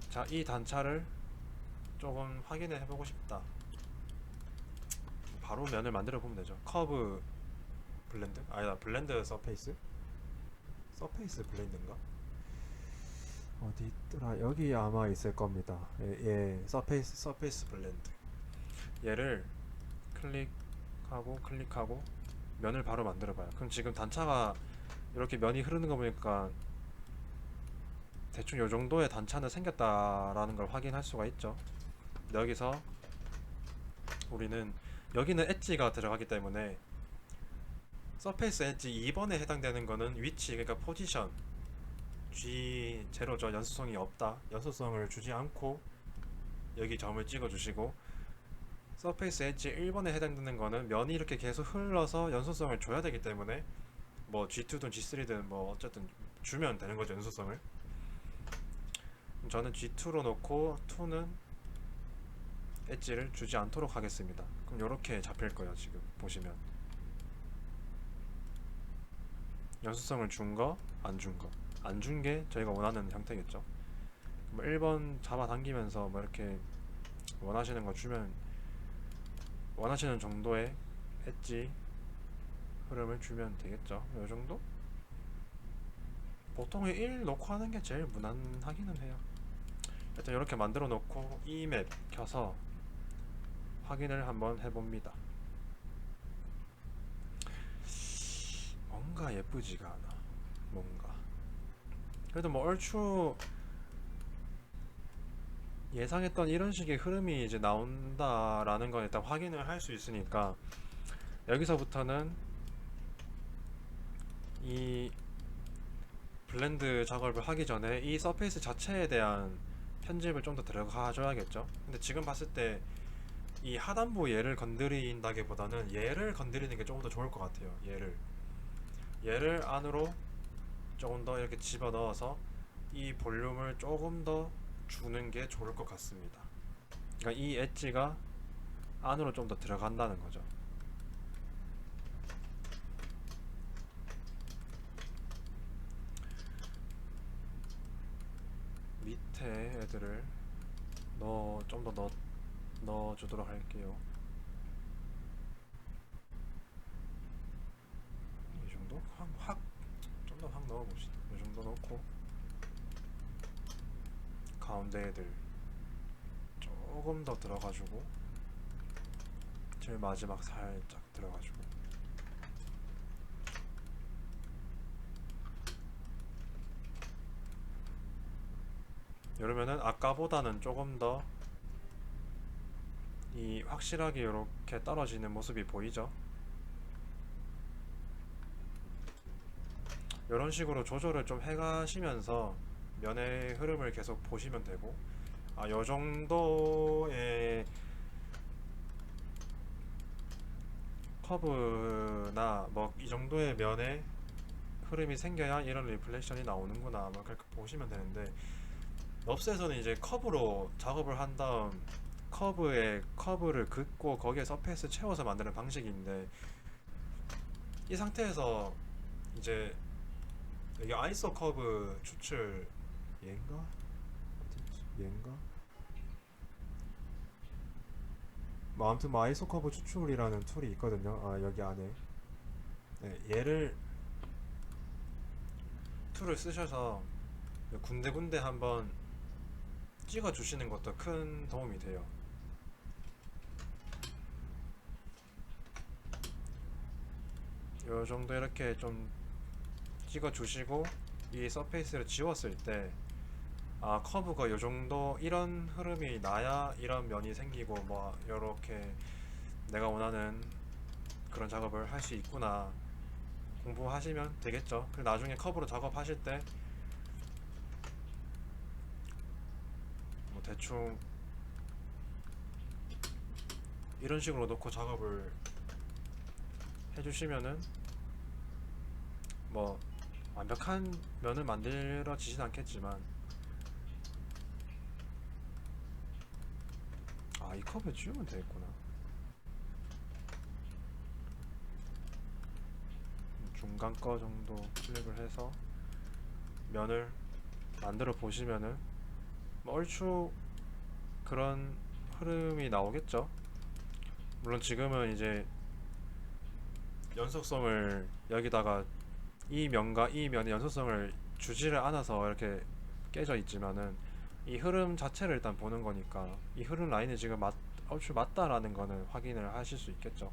자, 이 단차를 조금 확인해 보고 싶다. 바로 면을 만들어 보면 되죠. 커브 블렌드? 아니다, 블렌드 서페이스? 서페이스 블렌드인가? 어디 있더라? 여기 아마 있을 겁니다. 예, 서페이스 블렌드. 얘를 클릭하고 클릭하고 면을 바로 만들어 봐요. 그럼 지금 단차가 이렇게 면이 흐르는 거 보니까 대충 요 정도의 단차는 생겼다라는 걸 확인할 수가 있죠. 여기서 우리는 여기는 엣지가 들어가기 때문에 서페이스 엣지 2번에 해당되는 거는 위치, 그러니까 포지션 G0죠. 연수성이 없다. 연수성을 주지 않고 여기 점을 찍어 주시고, 서페이스 엣지 1번에 해당되는 거는 면이 이렇게 계속 흘러서 연수성을 줘야 되기 때문에 뭐 G2든 G3든 뭐 어쨌든 주면 되는 거죠, 연수성을. 저는 G2로 놓고 2는 엣지를 주지 않도록 하겠습니다. 그럼 이렇게 잡힐 거예요. 지금 보시면 연수성을 준 거, 안 준 거. 안 준 게 저희가 원하는 형태겠죠. 뭐 1번 잡아당기면서 뭐 이렇게 원하시는 거 주면, 원하시는 정도의 엣지 흐름을 주면 되겠죠. 이 정도? 보통 1 놓고 하는 게 제일 무난하기는 해요. 일단 이렇게 만들어 놓고 이 맵 켜서 확인을 한번 해봅니다. 뭔가 예쁘지가 않아. 뭔가 그래도 뭐 얼추 예상했던 이런 식의 흐름이 이제 나온다라는 건 일단 확인을 할 수 있으니까, 여기서부터는 이 블렌드 작업을 하기 전에 이 서페이스 자체에 대한 편집을 좀 더 들어가 줘야겠죠. 근데 지금 봤을 때 이 하단부 얘를 건드린다기보다는 얘를 건드리는 게 조금 더 좋을 것 같아요. 얘를 안으로 조금 더 이렇게 집어 넣어서 이 볼륨을 조금 더 주는 게 좋을 것 같습니다. 그러니까 이 엣지가 안으로 좀 더 들어간다는 거죠. 밑에 애들을 좀 더 넣어주도록 할게요. 이 정도? 좀 더 확 넣어봅시다. 이 정도 넣고 가운데 애들 조금 더 들어가지고 제일 마지막 살짝 들어가지고, 이러면은 아까보다는 조금 더 이 확실하게 이렇게 떨어지는 모습이 보이죠? 이런 식으로 조절을 좀 해가시면서 면의 흐름을 계속 보시면 되고, 요 정도의 커브나 뭐 이 정도의 면에 흐름이 생겨야 이런 리플렉션이 나오는구나, 뭐 그렇게 보시면 되는데, 럽스에서는 이제 커브로 작업을 한 다음 커브를 긋고 거기에 서페이스 채워서 만드는 방식인데, 이 상태에서 이제 여기 아이소 커브 추출, 얘인가? 얘인가? 뭐 아무튼 뭐 아이소 커브 추출이라는 툴이 있거든요. 여기 안에. 네, 얘를 툴을 쓰셔서 군데군데 한번 찍어 주시는 것도 큰 도움이 돼요. 요 정도 이렇게 좀 찍어 주시고, 이 서페이스를 지웠을 때 커브가 요 정도 이런 흐름이 나야 이런 면이 생기고, 뭐 요렇게 내가 원하는 그런 작업을 할 수 있구나 공부하시면 되겠죠. 그리고 나중에 커브로 작업하실 때 뭐 대충 이런 식으로 놓고 작업을 해주시면은 뭐 완벽한 면을 만들어지진 않겠지만, 이 컵에 지우면 되겠구나. 중간 거 정도 클릭을 해서 면을 만들어 보시면은 뭐 얼추 그런 흐름이 나오겠죠. 물론 지금은 이제 연속성을 여기다가 이 면과 이 면의 연속성을 주지를 않아서 이렇게 깨져 있지만은, 이 흐름 자체를 일단 보는 거니까 이 흐름 라인이 지금 얼추 맞다라는 거는 확인을 하실 수 있겠죠.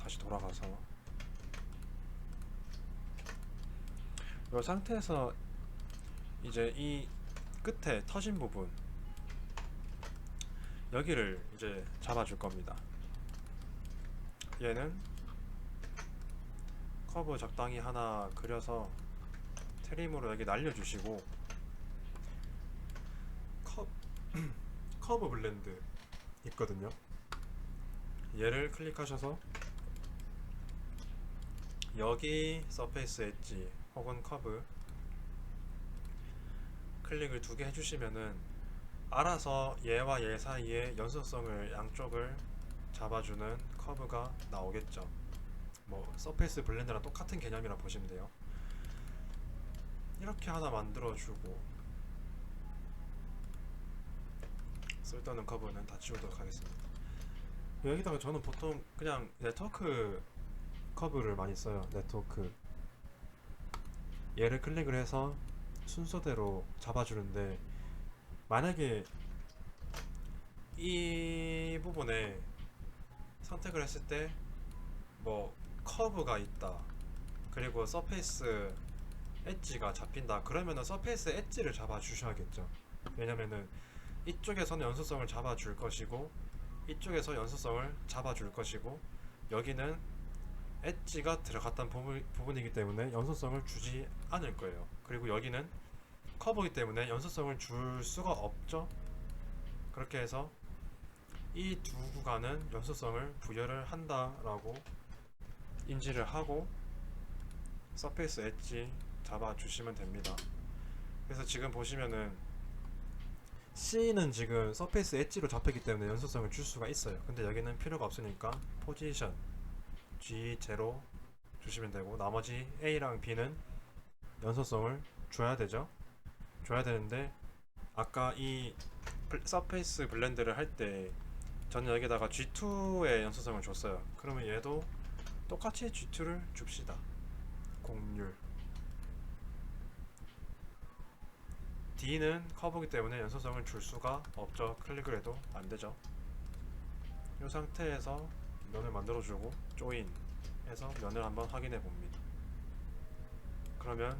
다시 돌아가서 이 상태에서 이제 이 끝에 터진 부분 여기를 이제 잡아줄 겁니다. 얘는 커브 적당히 하나 그려서 트림으로 여기 날려주시고 커브 블렌드 있거든요. 얘를 클릭하셔서 여기 서페이스 엣지 혹은 커브 클릭을 2개 해주시면은 알아서 얘와 얘 사이에 연속성을 양쪽을 잡아주는 커브가 나오겠죠. 뭐 서페이스 블렌드랑 똑같은 개념이라 보시면 돼요. 이렇게 하나 만들어주고 쓸데없는 커브는 다 지우도록 하겠습니다. 여기다가 저는 보통 그냥 네트워크 커브를 많이 써요. 네트워크 얘를 클릭을 해서 순서대로 잡아주는데 만약에 이 부분에 선택을 했을 때 뭐 커브가 있다 그리고 서페이스 엣지가 잡힌다 그러면은 서페이스 엣지를 잡아 주셔야겠죠. 왜냐면은 이쪽에서는 연속성을 잡아 줄 것이고 이쪽에서 연속성을 잡아 줄 것이고 여기는 엣지가 들어갔던 부분이기 때문에 연속성을 주지 않을 거예요. 그리고 여기는 커브이기 때문에 연속성을 줄 수가 없죠. 그렇게 해서 이 두 구간은 연속성을 부여를 한다라고 인지를 하고 서페이스 엣지 잡아 주시면 됩니다. 그래서 지금 보시면은 C는 지금 서페이스 엣지로 잡혔기 때문에 연속성을 줄 수가 있어요. 근데 여기는 필요가 없으니까 포지션 G0 주시면 되고 나머지 A랑 B는 연속성을 줘야 되죠. 줘야 되는데 아까 이 서페이스 블렌드를 할 때 저는 여기다가 G2의 연속성을 줬어요. 그러면 얘도 똑같이 G2를 줍시다. 공률 D는 커브이기 때문에 연속성을 줄 수가 없죠. 클릭을 해도 안되죠. 이 상태에서 면을 만들어주고 조인 해서 면을 한번 확인해 봅니다. 그러면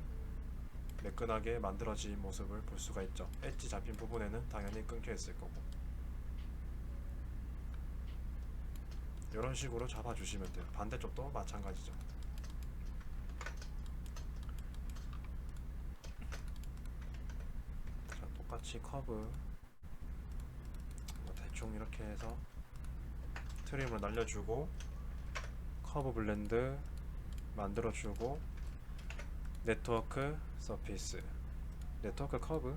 매끈하게 만들어진 모습을 볼 수가 있죠. 엣지 잡힌 부분에는 당연히 끊겨 있을 거고 이런 식으로 잡아주시면 돼요. 반대쪽도 마찬가지죠. 자, 똑같이 커브 뭐 대충 이렇게 해서 트림을 날려주고 커브 블렌드 만들어주고 네트워크 서페이스 네트워크 커브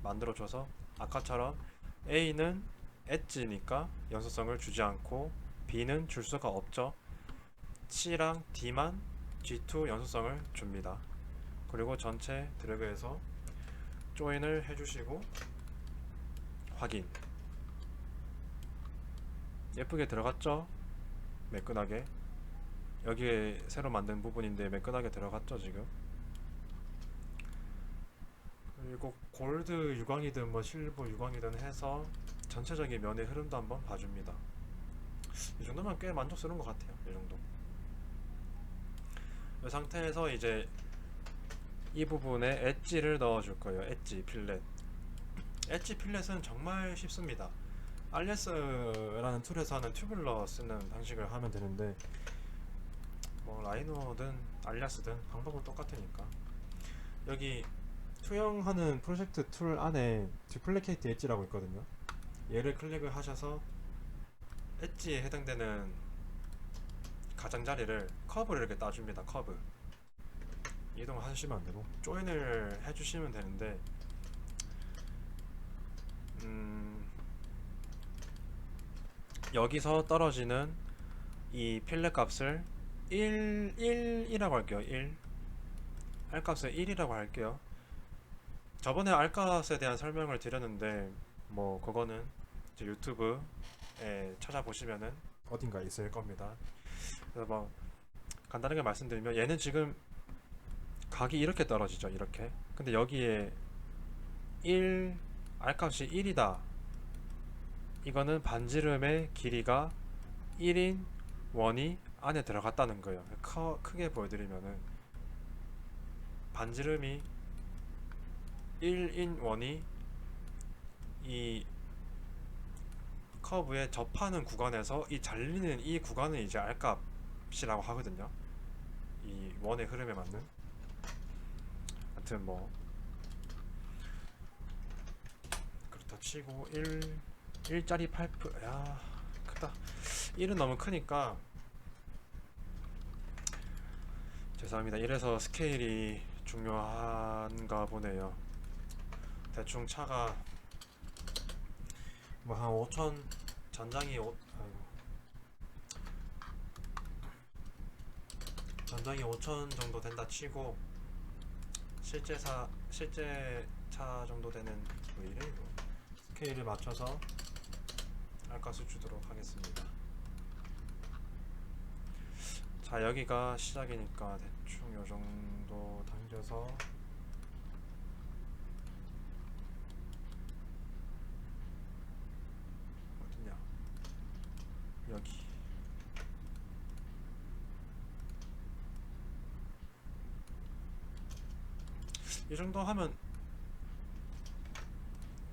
만들어줘서 아까처럼 A는 엣지니까 연속성을 주지 않고 B는 줄 수가 없죠. C랑 D만 G2 연속성을 줍니다. 그리고 전체 드래그해서 조인을 해주시고 확인. 예쁘게 들어갔죠? 매끈하게 여기에 새로 만든 부분인데 매끈하게 들어갔죠 지금. 그리고 골드 유광이든 뭐 실버 유광이든 해서 전체적인 면의 흐름도 한번 봐줍니다. 이 정도면 꽤 만족스러운 것 같아요. 이 정도. 이 상태에서 이제 이 부분에 엣지를 넣어줄 거예요. 엣지 필렛. 엣지 필렛은 정말 쉽습니다. 알리스라는 툴에서 하는 튜블러 쓰는 방식을 하면 되는데 뭐 라이노든 알리아스든 방법은 똑같으니까 여기 투영하는 프로젝트 툴 안에 듀플리케이트 엣지라고 있거든요. 얘를 클릭을 하셔서 엣지에 해당되는 가장자리를 커브를 이렇게 따줍니다. 커브 이동하시면 안되고 조인을 해주시면 되는데 여기서 떨어지는 이 필렛 값을 1이라고 할게요. 1 R값을 1이라고 할게요. 저번에 R값에 대한 설명을 드렸는데 뭐 그거는 이제 유튜브에 찾아보시면은 어딘가 있을 겁니다. 그래서 뭐 간단하게 말씀드리면 얘는 지금 각이 이렇게 떨어지죠. 이렇게. 근데 여기에 1 R값이 1이다. 이거는 반지름의 길이가 1인 원이 안에 들어갔다는 거예요. 크게 보여드리면은 반지름이 1인 원이 이 커브에 접하는 구간에서 이 잘리는 이 구간은 이제 R값이라고 하거든요. 이 원의 흐름에 맞는. 하여튼 뭐 그렇다 치고 1짜리 파이프, 야 크다. 1은 너무 크니까 죄송합니다. 이래서 스케일이 중요한가 보네요. 대충 차가 뭐 한 5천, 전장이 5천 정도 된다 치고 실제 차 정도 되는, 뭐 이래 이거, 스케일을 맞춰서 알값을 주도록 하겠습니다. 자, 여기가 시작이니까 대충 요 정도 당겨서 어딨냐, 여기. 이 정도 하면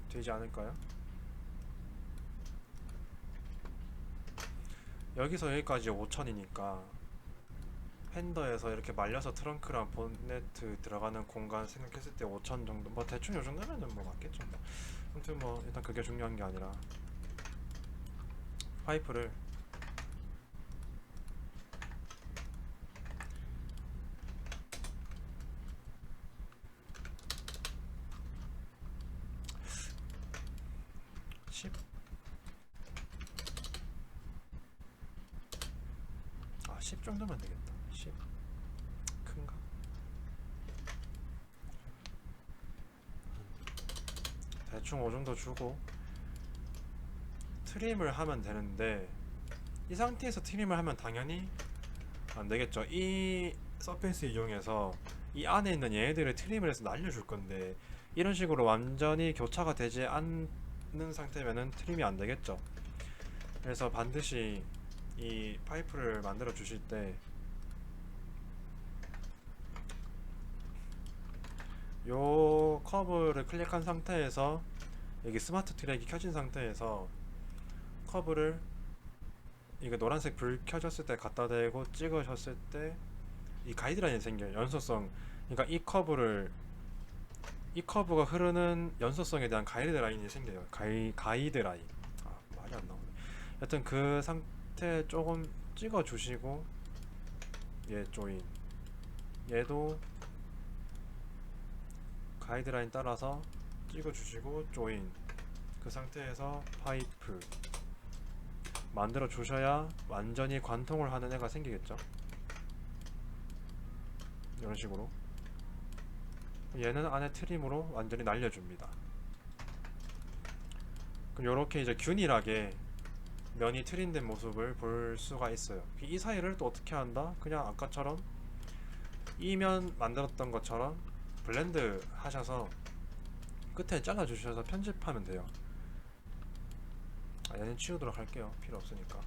되지 않을까요? 여기서 여기까지 5천이니까 팬더에서 이렇게 말려서 트렁크랑 본네트 들어가는 공간 생각했을 때 5천 정도, 뭐 대충 요 정도면은 뭐 맞겠죠. 뭐 아무튼 뭐 일단 그게 중요한 게 아니라 파이프를 10, 10 정도면 되겠다. 10 큰가? 대충 5 정도 주고 트림을 하면 되는데, 이 상태에서 트림을 하면 당연히 안 되겠죠. 이 서페이스 이용해서 이 안에 있는 얘네들을 트림을 해서 날려줄 건데, 이런 식으로 완전히 교차가 되지 않는 상태면은 트림이 안 되겠죠. 그래서 반드시 이 파이프를 만들어 주실 때 요 커브를 클릭한 상태에서 여기 스마트 트랙이 켜진 상태에서 커브를, 이거 노란색 불 켜졌을 때 갖다 대고 찍으셨을 때 이 가이드라인이 생겨요. 연소성. 그러니까 이 커브가 흐르는 연소성에 대한 가이드라인이 생겨요. 가이드라인. 말이 안 나오네. 여튼 그 상태 조금 찍어 주시고, 얘 조인, 얘도 가이드라인 따라서 찍어 주시고 조인, 그 상태에서 파이프 만들어 주셔야 완전히 관통을 하는 애가 생기겠죠. 이런 식으로 얘는 안에 트림으로 완전히 날려줍니다. 그럼 이렇게 이제 균일하게 면이 트림된 모습을 볼 수가 있어요. 이 사이를 또 어떻게 한다? 그냥 아까처럼 이 면 만들었던 것처럼 블렌드 하셔서 끝에 잘라 주셔서 편집하면 돼요. 얘는 치우도록 할게요. 필요 없으니까.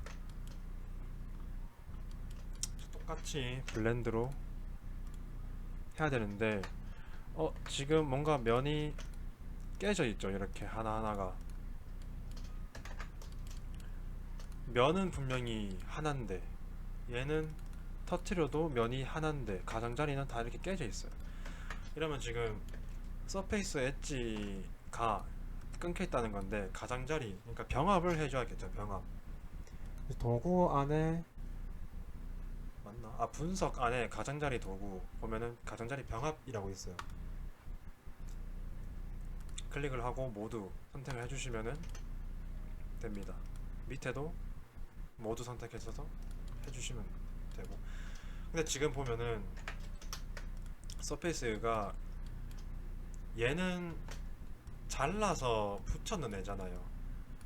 똑같이 블렌드로 해야 되는데, 지금 뭔가 면이 깨져 있죠. 이렇게 하나하나가. 면은 분명히 하나인데 얘는 터트려도 면이 하나인데 가장자리는 다 이렇게 깨져 있어요. 이러면 지금 서페이스 엣지가 끊겨 있다는 건데, 가장자리, 그러니까 병합을 해줘야겠죠. 병합. 도구 안에 맞나? 분석 안에 가장자리 도구 보면은 가장자리 병합이라고 있어요. 클릭을 하고 모두 선택을 해주시면은 됩니다. 밑에도 모두 선택해서 해주시면 되고. 근데 지금 보면은 서페이스가 얘는 잘라서 붙였는 애잖아요.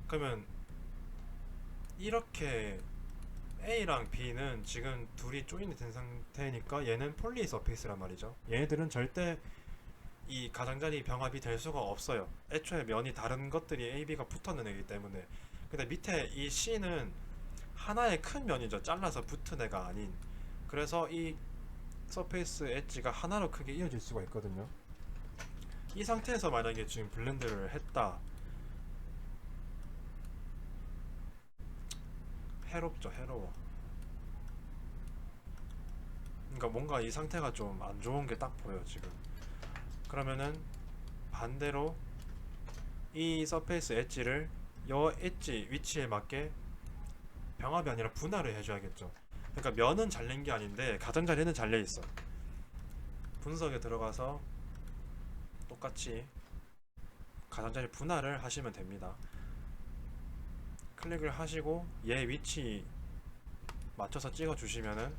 그러면 이렇게 A랑 B는 지금 둘이 조인이 된 상태니까 얘는 폴리 서페이스란 말이죠. 얘네들은 절대 이 가장자리 병합이 될 수가 없어요. 애초에 면이 다른 것들이 A, B가 붙었는 애기 때문에. 근데 밑에 이 C는 하나의 큰 면이죠. 잘라서 붙은 애가 아닌. 그래서 이 서페이스 엣지가 하나로 크게 이어질 수가 있거든요. 이 상태에서 만약에 지금 블렌드를 했다, 해롭죠. 해로워. 그러니까 뭔가 이 상태가 좀 안 좋은 게 딱 보여 지금. 그러면은 반대로 이 서페이스 엣지를 여 엣지 위치에 맞게 병합이 아니라 분할을 해줘야겠죠. 그러니까 면은 잘린 게 아닌데 가장자리는 잘려 있어. 분석에 들어가서 똑같이 가장자리 분할을 하시면 됩니다. 클릭을 하시고 얘 위치 맞춰서 찍어 주시면은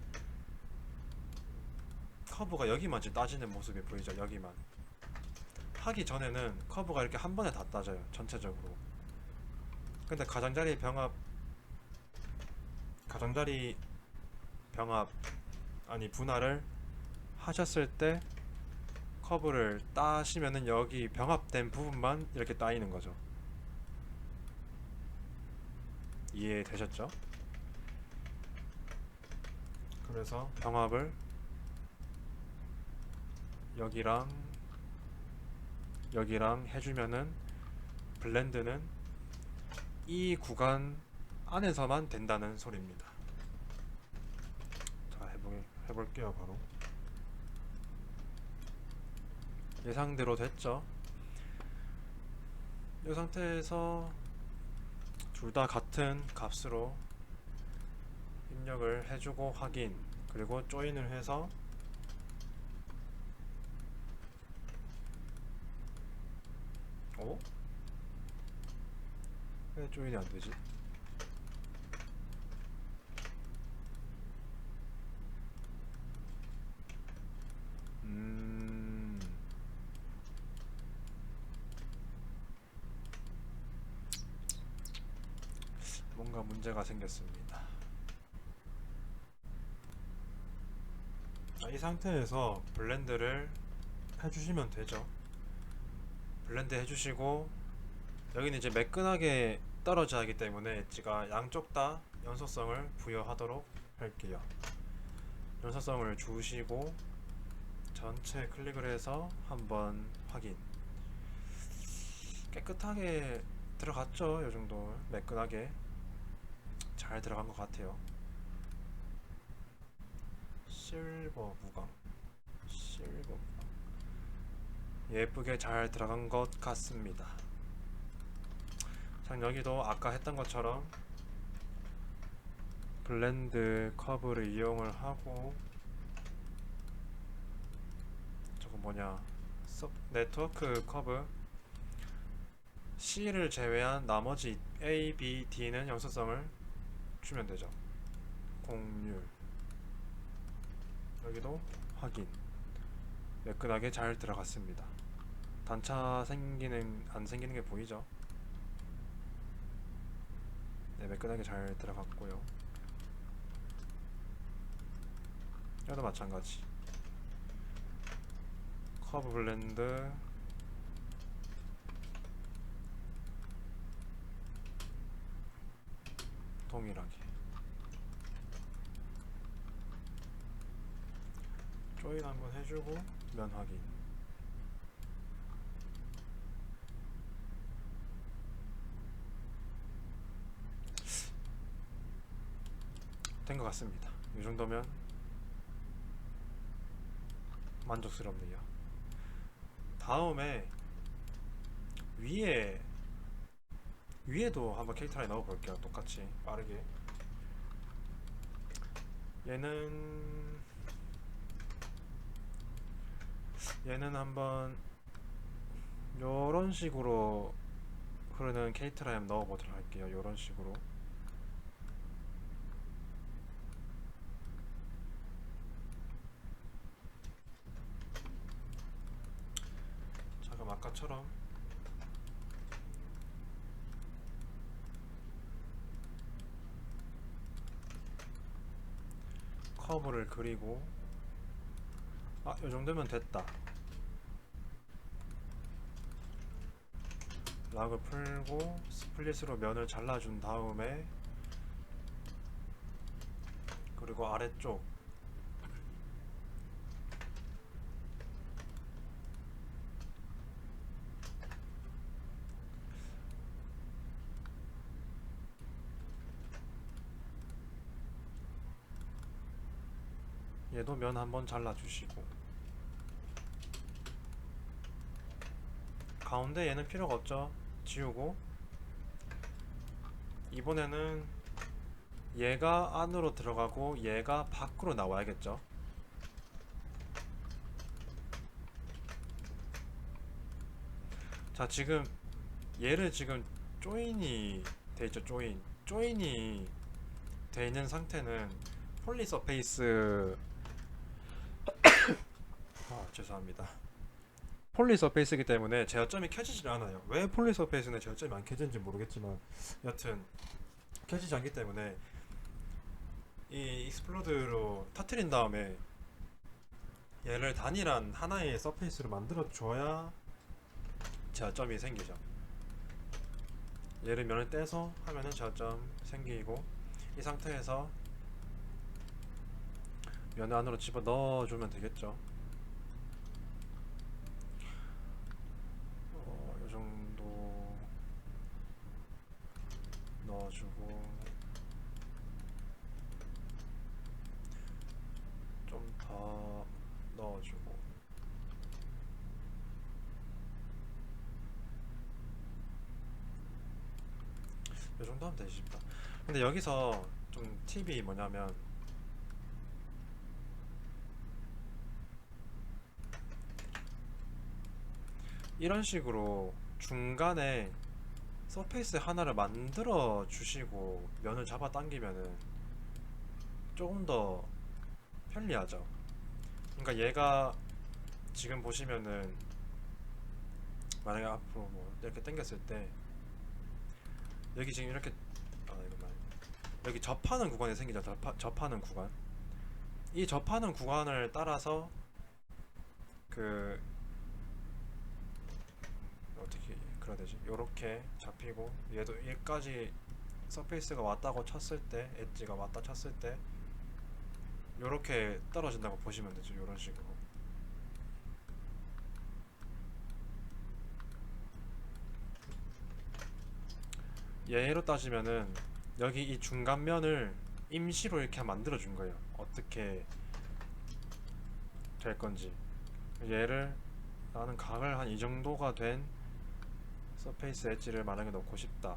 커브가 여기만 지금 따지는 모습이 보이죠. 여기만 하기 전에는 커브가 이렇게 한 번에 다 따져요, 전체적으로. 근데 가장자리 병합 아니 분할을 하셨을 때 커브를 따시면은 여기 병합된 부분만 이렇게 따이는 거죠. 이해되셨죠? 그래서 병합을 여기랑 여기랑 해주면은 블렌드는 이 구간 안에서만 된다는 소리입니다. 자, 해볼게요. 바로 예상대로 됐죠? 이 상태에서 둘 다 같은 값으로 입력을 해주고 확인, 그리고 조인을 해서 어? 왜 조인이 안 되지? 음... 뭔가 문제가 생겼습니다. 자, 이 상태에서 블렌드를 해주시면 되죠. 블렌드 해주시고 여기는 이제 매끈하게 떨어져야 하기 때문에 엣지가 양쪽 다 연소성을 부여하도록 할게요. 연소성을 주시고 전체 클릭을 해서 한번 확인. 깨끗하게 들어갔죠? 요 정도 매끈하게 잘 들어간 것 같아요. 실버 무광, 실버 무광. 예쁘게 잘 들어간 것 같습니다. 자, 여기도 아까 했던 것처럼 블렌드 커브를 이용을 하고, 저거 뭐냐, 네트워크 커브 C를 제외한 나머지 A, B, D는 영수성을 주면 되죠. 공률, 여기도 확인. 매끈하게 잘 들어갔습니다. 단차 생기는 안 생기는 게 보이죠? 네, 매끈하게 잘 들어갔고요. 여기도 마찬가지. 커브 블렌드 동일하게 조인 한번 해주고 면 확인. 된 것 같습니다. 이 정도면 만족스럽네요. 다음에 위에도 한번 캐릭터를 넣어 볼게요. 똑같이 빠르게. 얘는 한번 요런 식으로 흐르는 캐릭터를 넣어 보도록 할게요. 요런 식으로. 자, 그럼 아까처럼 커브를 그리고, 요 정도면 됐다. 락을 풀고 스플릿으로 면을 잘라준 다음에 그리고 아래쪽 얘도 면 한번 잘라주시고, 가운데 얘는 필요가 없죠. 지우고, 이번에는 얘가 안으로 들어가고 얘가 밖으로 나와야겠죠. 자, 지금 얘를 지금 조인이 돼 있죠. 조인이 돼 있는 상태는 폴리 서페이스, 죄송합니다. 폴리 서페이스이기 때문에 제어점이 켜지질 않아요. 왜 폴리 서페이스는 제어점이 안 켜지는지 모르겠지만 여튼 켜지지 않기 때문에 이 익스플로드로 터트린 다음에 얘를 단일한 하나의 서페이스로 만들어 줘야 제어점이 생기죠. 얘를 면을 떼서 하면은 제어점 생기고, 이 상태에서 면 안으로 집어 넣어주면 되겠죠. 이 정도 넣어주고, 좀 더 넣어주고, 이 정도 하면 되지 싶다. 근데 여기서 좀 팁이 뭐냐면, 이런 식으로 중간에 서페이스 하나를 만들어 주시고 면을 잡아 당기면은 조금 더 편리하죠. 그러니까 얘가 지금 보시면은 만약에 앞으로 뭐 이렇게 당겼을 때 여기 지금 이렇게, 이거 여기 접하는 구간이 생기죠. 접하는 구간. 이 접하는 구간을 따라서 그 어떻게 그래야 되지? 요렇게 잡히고, 얘도 여기까지 서페이스가 왔다고 쳤을 때, 엣지가 왔다 쳤을 때 요렇게 떨어진다고 보시면 되죠. 요런 식으로. 얘로 따지면은 여기 이 중간면을 임시로 이렇게 만들어 준 거예요. 어떻게 될 건지. 얘를 나는 각을 한 이 정도가 된 서페이스 엣지를 만약에 넣고 싶다.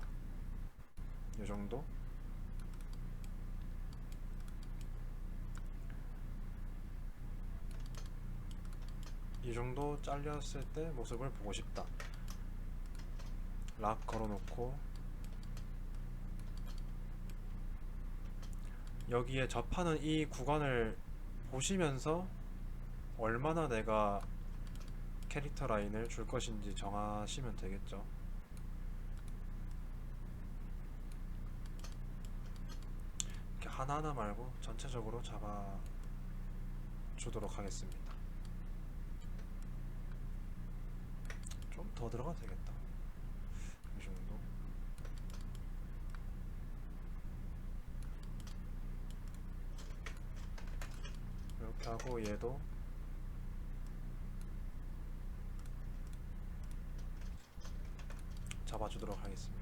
이 정도? 이 정도 잘렸을 때 모습을 보고 싶다. 락 걸어놓고 여기에 접하는 이 구간을 보시면서 얼마나 내가 캐릭터 라인을 줄 것인지 정하시면 되겠죠. 이렇게 하나하나 말고 전체적으로 잡아 주도록 하겠습니다. 좀 더 들어가도 되겠다. 이 정도. 이렇게 하고 얘도 잡아주도록 하겠습니다.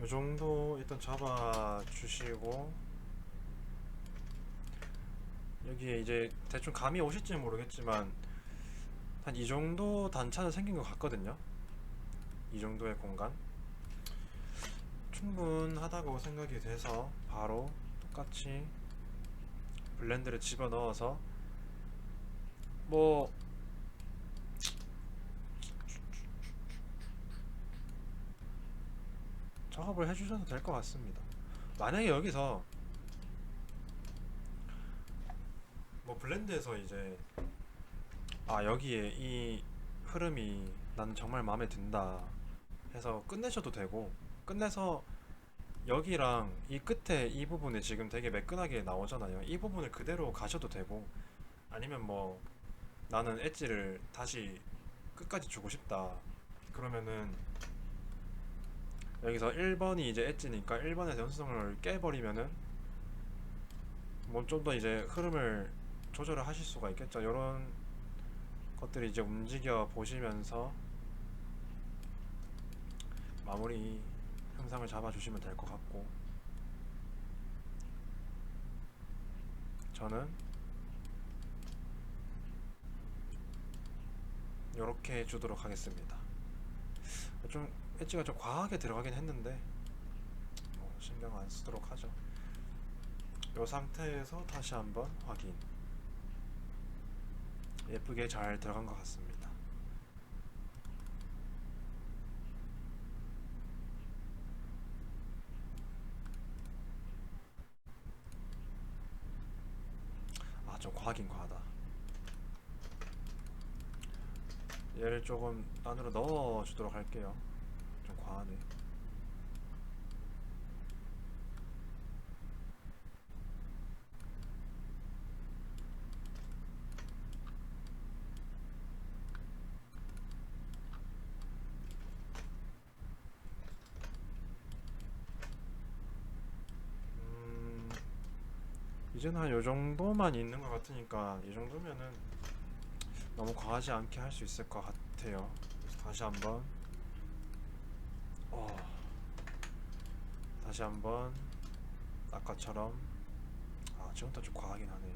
요 정도 일단 잡아 주시고, 여기에 이제 대충 감이 오실지 모르겠지만 한 이 정도 단차는 생긴 것 같거든요. 이 정도의 공간 충분하다고 생각이 돼서 바로 똑같이 블렌드를 집어넣어서 뭐 작업을 해주셔도 될 것 같습니다. 만약에 여기서 뭐 블렌드에서 이제 여기에 이 흐름이 나는 정말 마음에 든다 해서 끝내셔도 되고, 끝내서 여기랑 이 끝에 이 부분에 지금 되게 매끈하게 나오잖아요. 이 부분을 그대로 가셔도 되고, 아니면 뭐 나는 엣지를 다시 끝까지 주고 싶다 그러면은 여기서 1번이 이제 엣지니까 1번에서 연습성을 깨버리면은 뭐 좀 더 이제 흐름을 조절을 하실 수가 있겠죠. 이런 것들이 이제 움직여 보시면서 마무리 형상을 잡아주시면 될 것 같고, 저는 이렇게 해주도록 하겠습니다. 좀 엣지가 좀 과하게 들어가긴 했는데 뭐 신경 안 쓰도록 하죠. 이 상태에서 다시 한번 확인. 예쁘게 잘 들어간 것 같습니다. 좀 과하긴 과하다. 얘를 조금 안으로 넣어주도록 할게요. 좀 과하네. 이제는 한 요정도만 있는 것 같으니까 이 정도면은 너무 과하지 않게 할 수 있을 것 같아요. 그래서 어, 다시 한번 아까처럼 지금부터 좀 과하긴 하네.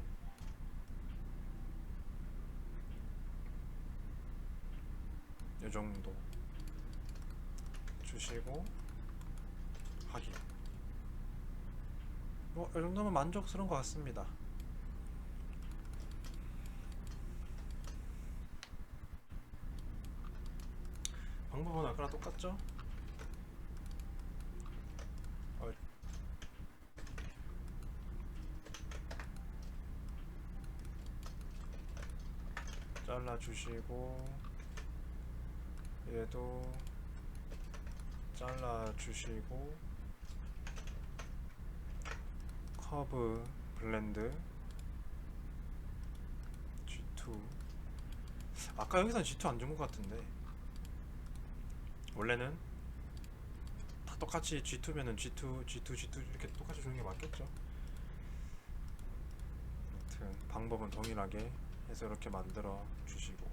요 정도 주시고 확인. 이 정도면 만족스러운 것 같습니다. 방법은 아까랑 똑같죠? 어, 잘라주시고, 얘도 잘라주시고, 커브 블렌드 G2. 아까 여기선 G2 안 준 것 같은데, 원래는 다 똑같이 G2면은 G2, G2, G2 이렇게 똑같이 주는 게 맞겠죠? 아무튼 방법은 동일하게 해서 이렇게 만들어 주시고,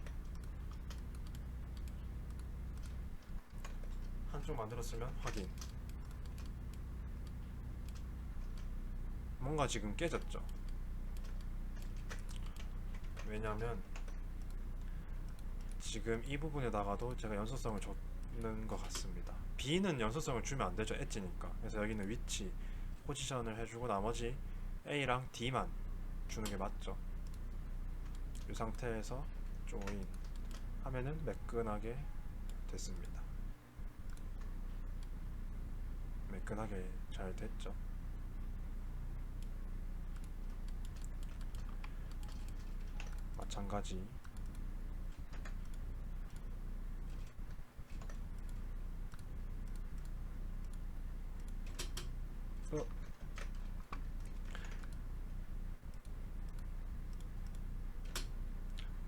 한쪽 만들었으면 확인. 뭔가 지금 깨졌죠? 왜냐면 지금 이 부분에다가도 제가 연소성을 줬는 것 같습니다. B는 연소성을 주면 안 되죠, 엣지니까. 그래서 여기는 위치 포지션을 해주고 나머지 A랑 D만 주는 게 맞죠. 이 상태에서 조인 하면은 매끈하게 됐습니다. 매끈하게 잘 됐죠. 마찬가지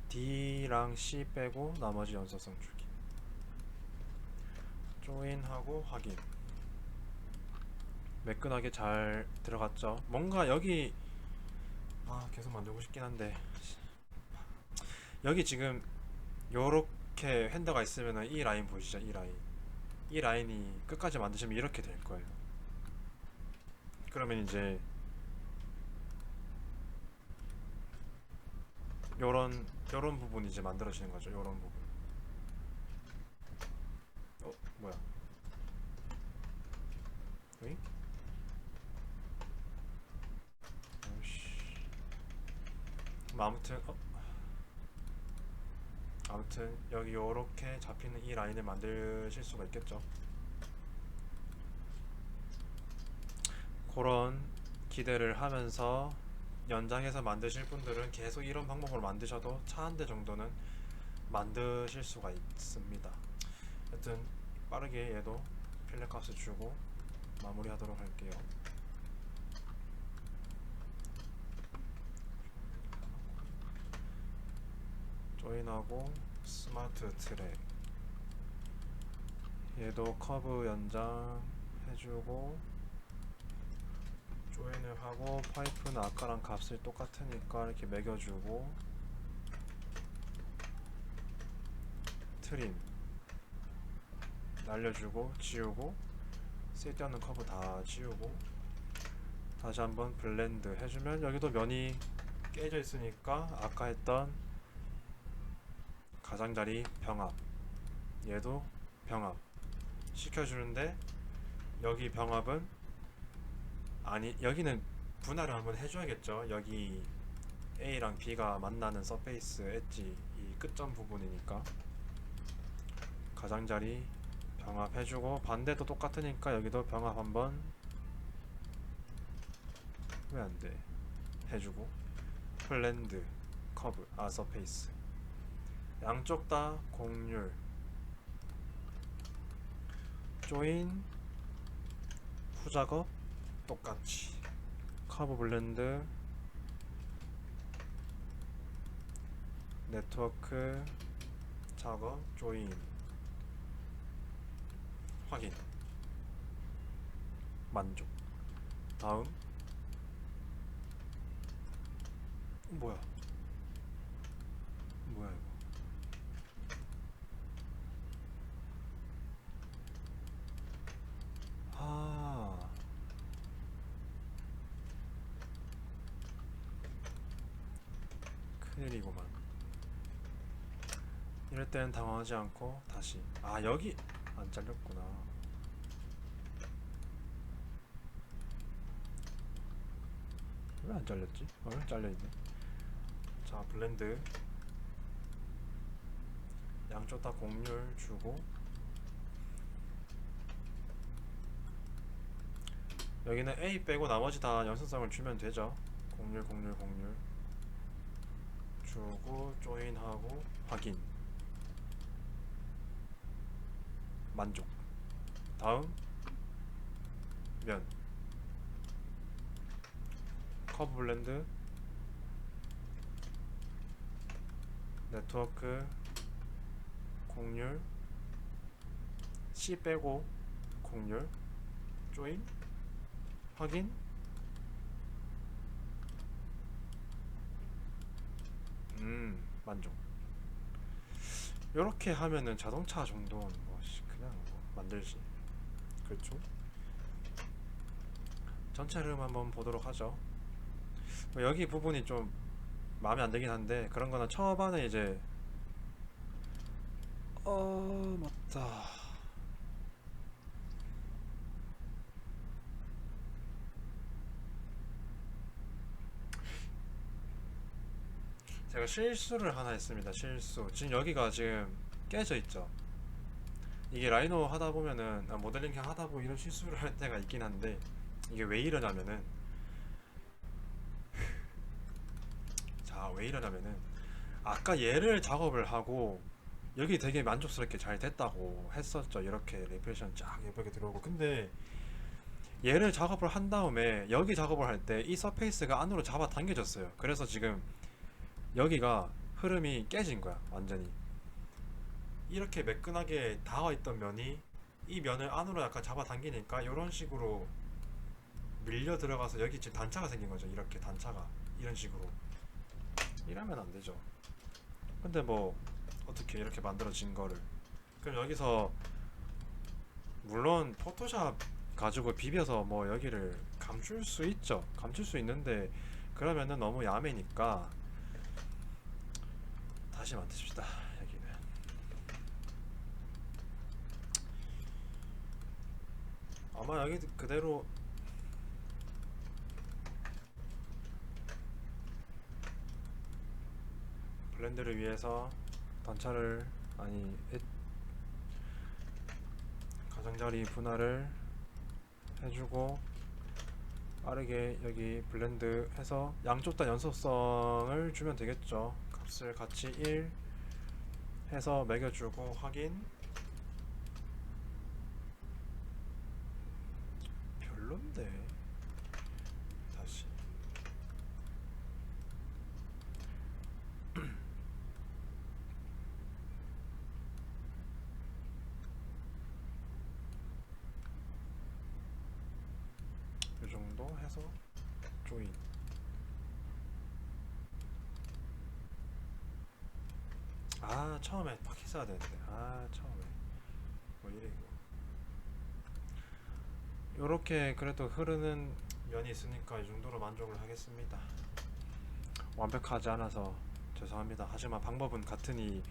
D랑 C 빼고 나머지 연소성 주기. 조인하고 확인. 매끈하게 잘 들어갔죠. 뭔가 여기 계속 만들고 싶긴 한데, 여기 지금 요렇게 핸더가 있으면은 이 라인 보이시죠? 이 라인 이 라인이 끝까지 만드시면 이렇게 될 거예요. 그러면 이제 요런 부분이 이제 만들어지는 거죠. 요런 부분. 뭐야? 응? 오씨. 아무튼 여기 요렇게 잡히는 이 라인을 만드실 수가 있겠죠. 그런 기대를 하면서 연장해서 만드실 분들은 계속 이런 방법으로 만드셔도 차 한 대 정도는 만드실 수가 있습니다. 하여튼 빠르게 얘도 필렛 값을 주고 마무리 하도록 할게요. 조인하고 스마트 트랙, 얘도 커브 연장 해주고 조인을 하고, 파이프는 아까랑 값을 똑같으니까 이렇게 매겨주고, 트림 날려주고 지우고, 쓸데없는 커브 다 지우고, 다시 한번 블렌드 해주면 여기도 면이 깨져 있으니까 아까 했던 가장자리 병합, 얘도 병합 시켜주는데, 여기 병합은 아니, 여기는 분할을 한번 해줘야겠죠. 여기 A랑 B가 만나는 서페이스 엣지 이 끝점 부분이니까 가장자리 병합 해주고, 반대도 똑같으니까 여기도 병합 한번, 왜 안돼, 해주고, 플랜드 커브 서페이스 양쪽 다 공률, 조인 후작업 똑같이 커브 블렌드 네트워크 작업 조인 확인 만족. 다음 뭐야 뭐야 이거. 아, 큰일이구만. 이럴 때는 당황하지 않고 다시, 여기 안 잘렸구나. 왜 안 잘렸지? 잘려있네. 자, 블렌드 양쪽 다 공률 주고, 여기는 A 빼고 나머지 다 연습성을 주면 되죠. 공률 공률 공률 주고, 조인하고 확인 만족. 다음 면 커브 블렌드 네트워크 공률 C 빼고 공률 조인 확인 만족. 이렇게 하면은 자동차 정도는 뭐 그냥 뭐 만들지. 그렇죠. 전체 흐름 한번 보도록 하죠. 뭐 여기 부분이 좀 마음에 안 들긴 한데, 그런 거는 초반에 이제 맞다. 제가 실수를 하나 했습니다. 실수. 지금 여기가 지금 깨져 있죠. 이게 라이노 하다 보면은, 모델링 하다 보면 이런 실수를 할 때가 있긴 한데, 이게 왜 이러냐면은, 왜 이러냐면은, 아까 얘를 작업을 하고 여기 되게 만족스럽게 잘 됐다고 했었죠. 이렇게 레프레션 쫙 예쁘게 들어오고. 근데 얘를 작업을 한 다음에 여기 작업을 할 때 이 서페이스가 안으로 잡아 당겨졌어요. 그래서 지금 여기가 흐름이 깨진 거야, 완전히. 이렇게 매끈하게 닿아 있던 면이 이 면을 안으로 약간 잡아 당기니까 이런 식으로 밀려 들어가서 여기 지금 단차가 생긴 거죠. 이렇게 단차가 이런 식으로. 이러면 안 되죠. 근데 뭐 어떻게 이렇게 만들어진 거를, 그럼 여기서 물론 포토샵 가지고 비벼서 뭐 여기를 감출 수 있죠. 감출 수 있는데 그러면은 너무 야매니까 다시 만드십시다. 여기는 아마 여기 그대로 블렌드를 위해서 단차를 아니 가장자리 분할을 해주고 빠르게 여기 블렌드 해서 양쪽 다 연속성을 주면 되겠죠. 값을 같이 1 해서 매겨주고 확인. 별론데 다시 이 정도 해서 조인. 아 처음에 팍 했어야 되는데 아 처음에 뭐 이래 이거. 요렇게 그래도 흐르는 면이 있으니까 이 정도로 만족을 하겠습니다. 완벽하지 않아서 죄송합니다. 하지만 방법은 같으니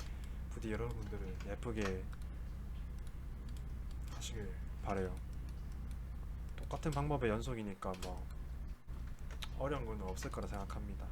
부디 여러분들은 예쁘게 하시길 바래요. 똑같은 방법의 연속이니까 뭐 어려운 건 없을 거라 생각합니다.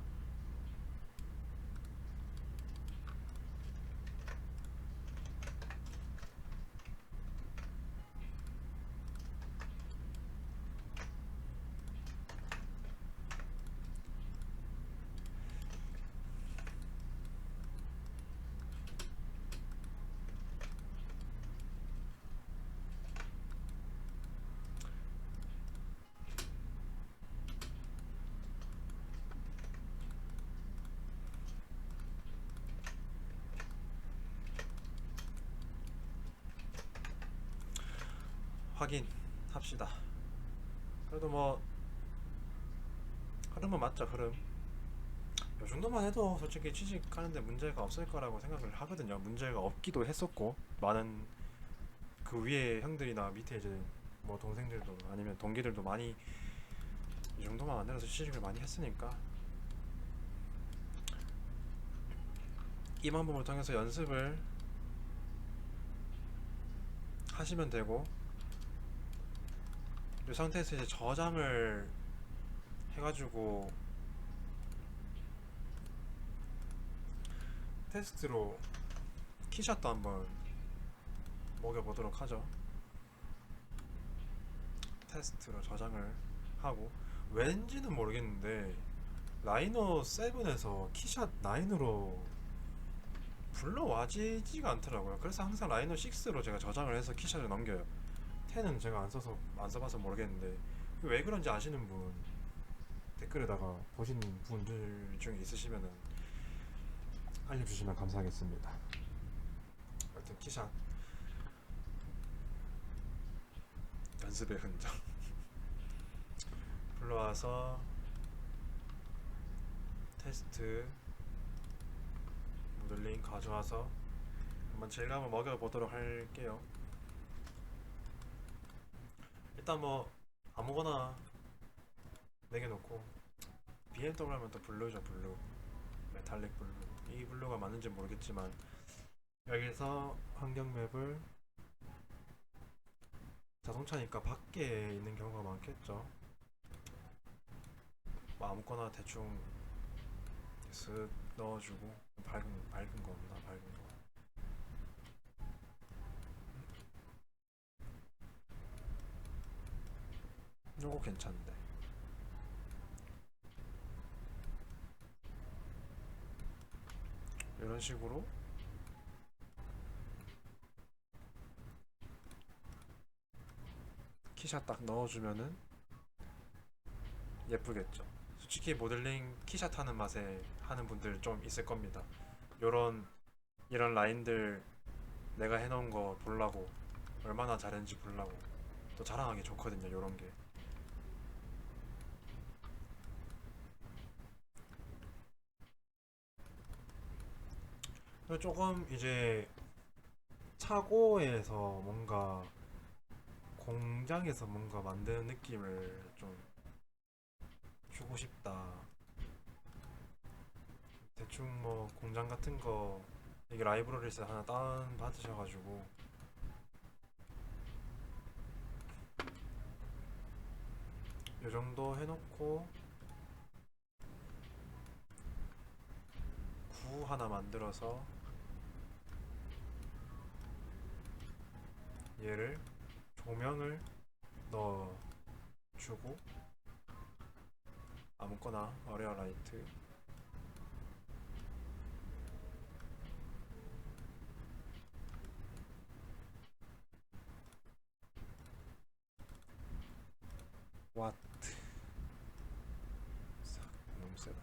확인합시다. 그래도 뭐 흐름은 맞죠. 흐름 이 정도만 해도 솔직히 취직하는데 문제가 없을 거라고 생각을 하거든요. 문제가 없기도 했었고 많은 그 위에 형들이나 밑에 이제 뭐 동생들도 아니면 동기들도 많이 이 정도만 만들어서 취직을 많이 했으니까 이 방법을 통해서 연습을 하시면 되고 이 상태에서 이제 저장을 해가지고 테스트로 키샷도 한번 먹여보도록 하죠. 테스트로 저장을 하고 왠지는 모르겠는데 라이노 7에서 키샷 9으로 불러와지지가 않더라고요. 그래서 항상 라이노 6로 제가 저장을 해서 키샷을 넘겨요. 10은 제가 안 써봐서 모르겠는데 왜 그런지 아시는 분 댓글에다가 보시는 분들 중에 있으시면은 알려주시면 감사하겠습니다. 하여튼 키샷 연습의 흔적 불러와서 테스트 모델링 가져와서 한번 질감을 먹여보도록 할게요. 일단 뭐 아무거나 매겨놓고 BMW 하면 또 블루죠. 블루 메탈릭 블루. 이 블루가 맞는지 모르겠지만 여기서 환경 맵을 자동차니까 밖에 있는 경우가 많겠죠. 뭐 아무거나 대충 쓱 넣어주고 밝은 거 없나 밝은 거. 요거 괜찮은데. 이런 식으로 키샷 딱 넣어주면은 예쁘겠죠. 솔직히 모델링 키샷 하는 맛에 하는 분들 좀 있을 겁니다. 요런 이런 라인들 내가 해놓은 거 보려고 얼마나 잘했는지 보려고 또 자랑하기 좋거든요. 요런 게. 조금 이제 차고에서 뭔가 공장에서 뭔가 만드는 느낌을 좀 주고 싶다. 대충 뭐 공장 같은 거 이게 라이브러리에서 하나 다운 받으셔가지고 이 정도 해놓고 구 하나 만들어서 얘를 조명을 넣어주고 아무거나 어레어 라이트 왓 너무 세다.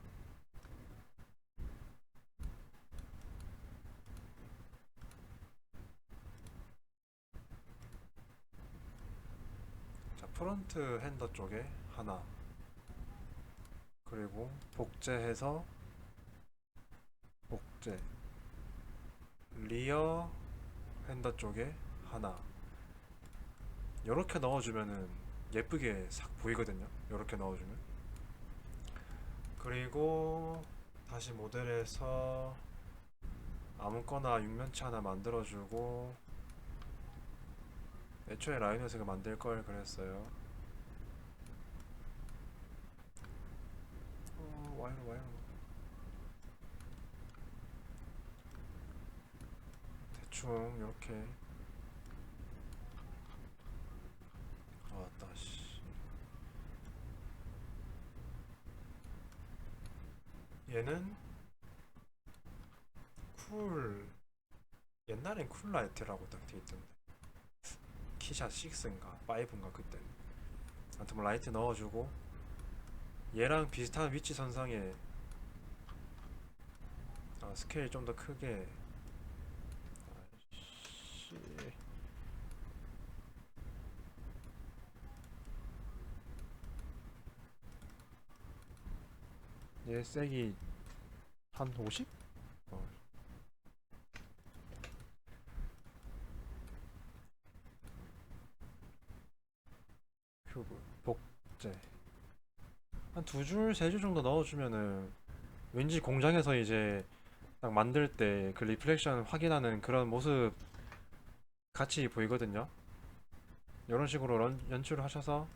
자, 프론트 핸더 쪽에 하나, 그리고 복제해서 복제 리어 핸더 쪽에 하나, 요렇게 넣어주면은 예쁘게 싹 보이거든요. 요렇게 넣어주면. 그리고 다시 모델에서 아무거나 육면체 하나 만들어주고, 애초에 라이노스가 만들 걸 그랬어요. 와이로 와이로 대충 이렇게. 아 맞다 씨. 얘는 쿨, 옛날엔 쿨라이트라고 딱 돼있던데 키샷 6인가 5인가 그때. 아무튼 뭐 라이트 넣어주고 얘랑 비슷한 위치 선상에 스케일 좀 더 크게. 씨. 얘 색이 한 50? 어. 큐브 복제 한 두 줄, 세 줄 정도 넣어주면은 왠지 공장에서 이제 딱 만들 때 그 리플렉션 확인하는 그런 모습 같이 보이거든요. 이런 식으로 연출을 하셔서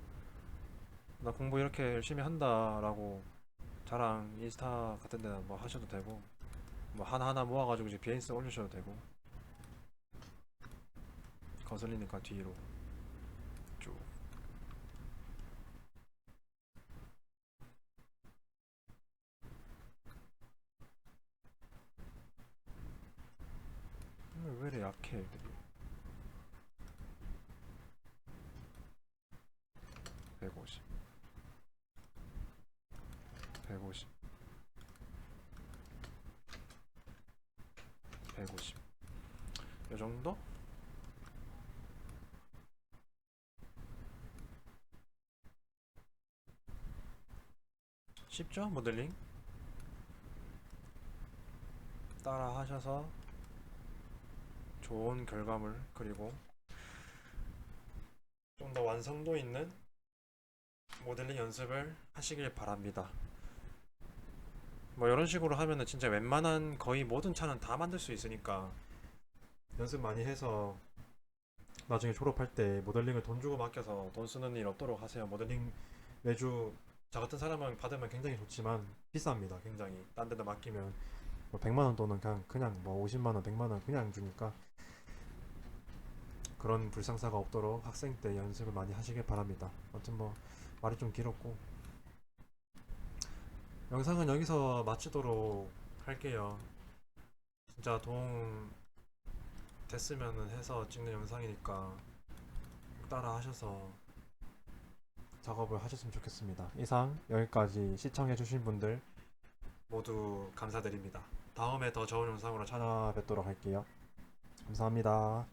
나 공부 이렇게 열심히 한다라고 자랑 인스타 같은 데나 뭐 하셔도 되고, 뭐 하나하나 모아가지고 이제 비즈니스 올리셔도 되고. 거슬리니까 뒤로 쭉. 왜 이래 약해 애들이. 150, 150, 150. 요 정도? 쉽죠? 모델링 따라 하셔서 좋은 결과물, 그리고 좀 더 완성도 있는 모델링 연습을 하시길 바랍니다. 뭐 이런 식으로 하면은 진짜 웬만한 거의 모든 차는 다 만들 수 있으니까 연습 많이 해서 나중에 졸업할 때 모델링을 돈 주고 맡겨서 돈 쓰는 일 없도록 하세요. 모델링 매주 저 같은 사람은 받으면 굉장히 좋지만 비쌉니다. 굉장히 딴 데다 맡기면 뭐 100만 원 또는 그냥 뭐 50만 원, 100만 원 그냥 주니까 그런 불상사가 없도록 학생 때 연습을 많이 하시길 바랍니다. 아무튼 뭐 말이 좀 길었고 영상은 여기서 마치도록 할게요. 진짜 도움 됐으면 해서 찍는 영상이니까 따라 하셔서 작업을 하셨으면 좋겠습니다. 이상 여기까지 시청해주신 분들 모두 감사드립니다. 다음에 더 좋은 영상으로 찾아뵙도록 할게요. 감사합니다.